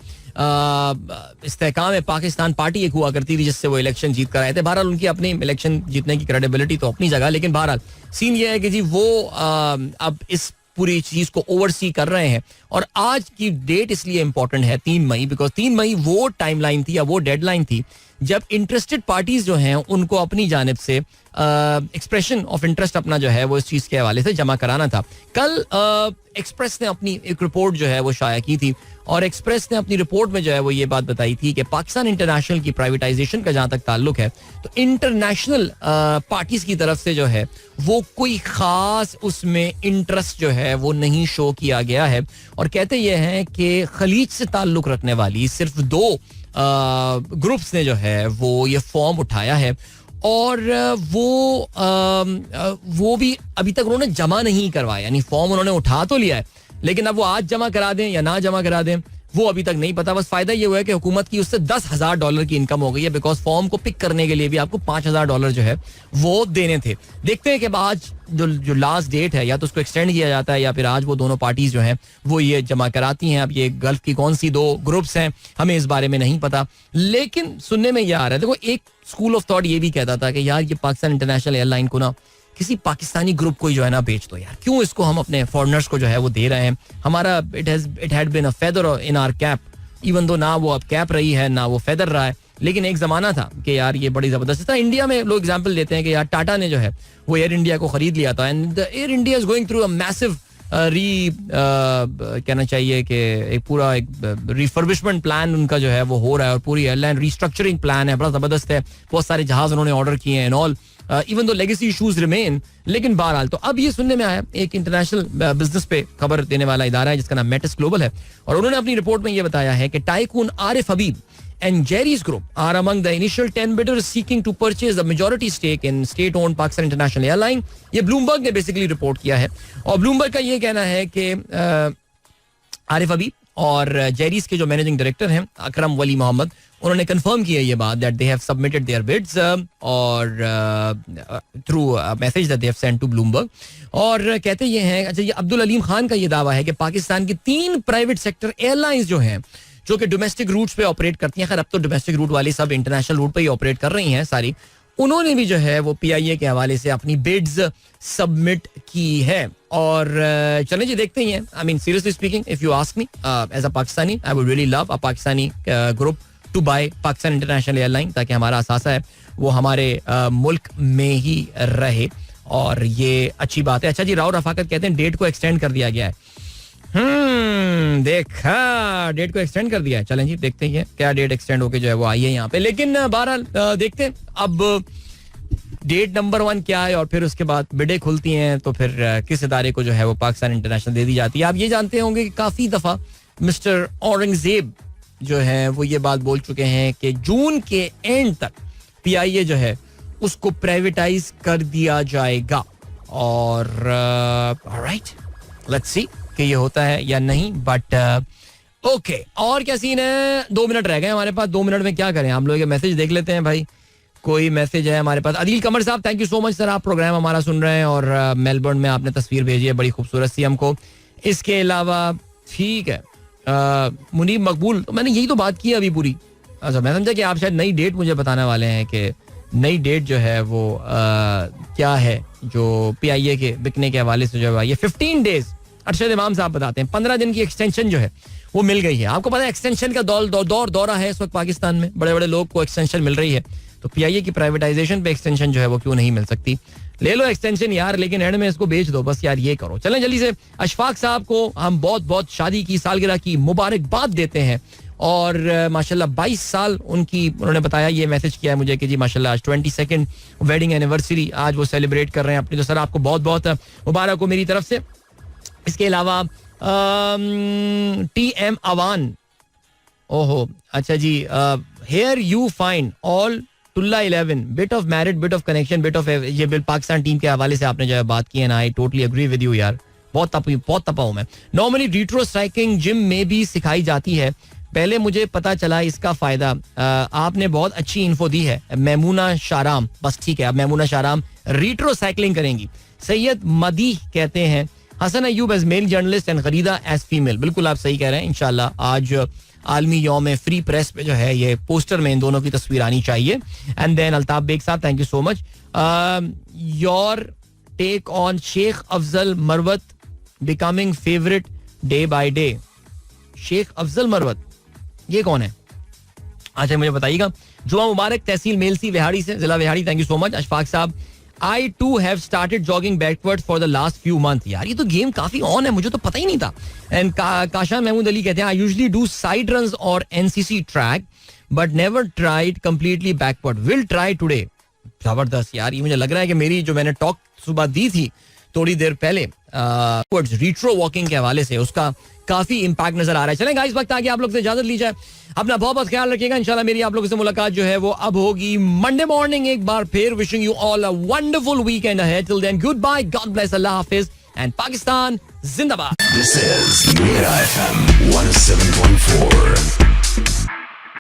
इस्तेहकाम पाकिस्तान पार्टी एक हुआ करती थी जिससे वो इलेक्शन जीत कर आए थे. बहरहाल उनकी अपनी इलेक्शन जीतने की क्रेडिबिलिटी तो अपनी जगह, लेकिन बहरहाल सीन ये है कि जी वो अब इस पूरी चीज को ओवरसी कर रहे हैं. और आज की डेट इसलिए इंपॉर्टेंट है 3 मई, बिकॉज 3 मई वो टाइमलाइन थी या वो डेडलाइन थी जब इंटरेस्टेड पार्टीज जो हैं उनको अपनी जानिब से एक्सप्रेशन ऑफ इंटरेस्ट अपना जो है वो इस चीज के हवाले से जमा कराना था. कल एक्सप्रेस ने अपनी एक रिपोर्ट जो है वो शाया की थी और एक्सप्रेस ने अपनी रिपोर्ट में जो है वो ये बात बताई थी कि पाकिस्तान इंटरनेशनल की प्राइवेटाइजेशन का जहां तक ताल्लुक है तो इंटरनेशनल पार्टीज की तरफ से जो है वो कोई खास उसमें इंटरेस्ट जो है वो नहीं शो किया गया है. और कहते ये हैं कि खलीज से ताल्लुक रखने वाली सिर्फ 2 ग्रुप्स ने जो है वो ये फॉर्म उठाया है और वो भी अभी तक उन्होंने जमा नहीं करवाया. यानी फॉर्म उन्होंने उठा तो लिया है लेकिन अब वो आज जमा करा दें या ना जमा करा दें वो अभी तक नहीं पता. बस फायदा ये हुआ है कि हुकूमत की उससे $10,000 की इनकम हो गई है, बिकॉज फॉर्म को पिक करने के लिए भी आपको $5,000 जो है वो देने थे. देखते हैं कि आज जो लास्ट डेट है या तो उसको एक्सटेंड किया जाता है या फिर आज वो दोनों पार्टीज जो हैं वो ये जमा कराती हैं. अब ये गल्फ की कौन सी 2 ग्रुप्स हैं हमें इस बारे में नहीं पता, लेकिन सुनने में ये आ रहा है. देखो एक स्कूल ऑफ थॉट ये भी कहता था कि यार ये पाकिस्तान इंटरनेशनल एयरलाइन को ना किसी पाकिस्तानी ग्रुप को जो है ना बेच दो यार, क्यों इसको हम अपने फॉरेनर्स को जो है वो दे रहे हैं. हमारा it had been a feather in our cap, even though ना वो अब कैप रही है ना वो फेदर रहा है, लेकिन एक जमाना था कि यार ये बड़ी जबरदस्त था. इंडिया में लोग एग्जांपल देते हैं कि यार टाटा ने जो है वो एयर इंडिया को खरीद लिया था and air India is going through a massive कहना चाहिए कि एक पूरा एक रिफर्बिशमेंट प्लान उनका जो है वो हो रहा है और पूरी एयरलाइन रिस्ट्रक्चरिंग प्लान है, बड़ा जबरदस्त है. बहुत सारे जहाज उन्होंने ऑर्डर किए हैं and all, even though legacy issues remain. लेकिन बहरहाल तो अब ये सुनने में आया एक इंटरनेशनल बिजनेस पे खबर देने वाला इदारा है जिसका नाम मेटिस ग्लोबल है और उन्होंने अपनी रिपोर्ट में ये बताया है कि tycoon Arif Habib and Jerry's Group are among the initial 10 bidders seeking to purchase a majority stake in state-owned Pakistan International Airline. ये ब्लूमबर्ग ने बेसिकली रिपोर्ट किया है और ब्लूमबर्ग का ये कहना है कि आरिफ हबीब और जेरीज के जो मैनेजिंग डायरेक्टर हैं अकरम वली मोहम्मद उन्होंने कंफर्म किया ये बात that they have submitted their bids और through message that they have sent to Bloomberg. और कहते ये हैं, अच्छा ये अब्दुल हलीम खान का ये दावा है कि पाकिस्तान की 3 प्राइवेट सेक्टर एयरलाइंस जो हैं जो कि डोमेस्टिक रूट्स पे ऑपरेट करती हैं, खैर अब तो डोमेस्टिक रूट वाली सब इंटरनेशनल रूट पे ही ऑपरेट कर रही हैं सारी, उन्होंने भी जो है वो PIA के हवाले से अपनी बिड्स सबमिट की है. और चलें जी देखते ही हैं. I mean seriously speaking if you ask me as a Pakistani I would really love a Pakistani group to buy Pakistan International Airline ताकि हमारा असासा है वो हमारे मुल्क में ही रहे और ये अच्छी बात है. अच्छा जी राव रफाकत कहते हैं डेट को एक्सटेंड कर दिया गया है. देखा डेट को एक्सटेंड कर दिया है. चलें जी देखते हैं क्या डेट एक्सटेंड होके जो है वो आई है यहाँ पे. लेकिन बहरहाल देखते हैं अब डेट नंबर 1 क्या है और फिर उसके बाद बिडें खुलती हैं तो फिर किस इदारे को जो है वो पाकिस्तान इंटरनेशनल दे दी जाती है. आप ये जानते होंगे कि काफी दफा मिस्टर औरंगजेब जो है वो ये बात बोल चुके हैं कि जून के एंड तक PIA जो है उसको प्राइवेटाइज कर दिया जाएगा. और ऑलराइट लेट्स सी कि ये होता है या नहीं, बट ओके. और क्या सीन है, 2 मिनट रह गए हमारे पास. 2 मिनट में क्या करें, हम लोग मैसेज देख लेते हैं भाई. कोई मैसेज है हमारे पास. अदील कमर साहब thank you so much sir, आप प्रोग्राम हमारा सुन रहे हैं और मेलबर्न में आपने तस्वीर भेजी है, बड़ी खूबसूरत सी हमको. इसके अलावा ठीक है मुनीब मकबूल, तो मैंने यही तो बात की अभी पूरी. अच्छा मैं समझा कि आप शायद नई डेट मुझे बताने वाले हैं कि नई डेट जो है वो क्या है जो PIA के बिकने के हवाले से जो है ये 15 डेज. अरशद इमाम साहब बताते हैं 15 दिन की एक्सटेंशन जो है वो मिल गई है. आपको पता है एक्सटेंशन का दौरा है इस वक्त पाकिस्तान में, बड़े बड़े लोग को एक्सटेंशन मिल रही है. तो PIA की प्राइवेटाइजेशन पे एक्सटेंशन जो है वो क्यों नहीं मिल सकती. ले लो एक्सटेंशन यार, लेकिन एंड में इसको बेच दो बस यार, ये करो. चलें जल्दी से अशफाक साहब को हम बहुत बहुत शादी की सालगिरह की मुबारकबाद देते हैं और माशाल्लाह 22 साल उनकी, उन्होंने बताया ये मैसेज किया है मुझे कि जी माशाल्लाह आज 22nd वेडिंग एनिवर्सरी आज वो सेलिब्रेट कर रहे हैं अपनी. तो सर आपको बहुत बहुत मुबारक हो मेरी तरफ से. इसके अलावा TM अवान, ओहो अच्छा जी, हेयर यू फाइंड ऑल टुल्ला 11 bit of married bit of connection bit of ये बिल पाकिस्तान टीम के हवाले से आपने जो है बात की है ना, I totally agree with you यार. बहुत तपा हूं मैं. नॉर्मली रिट्रो स्ट्राइकिंग जिम में भी सिखाई जाती है. पहले मुझे पता चला इसका फायदा. आपने बहुत अच्छी इन्फो दी है. मैमूना शाराम, बस ठीक है, अब मैमूना शाराम रिट्रो साइकिलिंग करेंगी. सैयद मदी कहते हैं Hasan Ayub as male journalist and Gharida as female. बिल्कुल आप सही कह रहे हैं. इंशाल्लाह आज आलमी यौम फ्री प्रेस पे जो है ये पोस्टर में इन दोनों की तस्वीर आनी चाहिए. एंड देन अल्ताफ बेग साहब, thank you so much. Your take on Sheikh Afzal Marwat becoming favourite day by day. Sheikh Afzal Marwat ये कौन है? अच्छा मुझे बताइएगा. जुमा मुबारक तहसील मेलसी विहाड़ी से, जिला Vehari, thank you so much. Ashfaq साहब, I too have started jogging backwards for the last few months. यार ये तो गेम काफी ऑन है, मुझे तो पता ही नहीं था. एंड काशान महमूद अली कहते हैं I usually do side runs or NCC track but never tried completely backward. Will try today. जबरदस्त यार. ये मुझे लग रहा है कि मेरी जो मैंने टॉक सुबह दी थी थोड़ी देर पहले रिट्रो वॉकिंग के हवाले से, उसका काफी इंपैक्ट नजर आ रहा है. चलें गाइस, वक्त आ गया आप लोग से इजाजत ली जाए. अपना बहुत बहुत ख्याल रखिएगा. इंशाल्लाह मेरी आप लोगों से मुलाकात जो है वो अब होगी मंडे मॉर्निंग. एक बार फिर wishing you all a wonderful weekend ahead. Till then good bye, God bless, अल्लाह हाफिज एंड पाकिस्तान जिंदाबाद. This is Mira FM 107.4.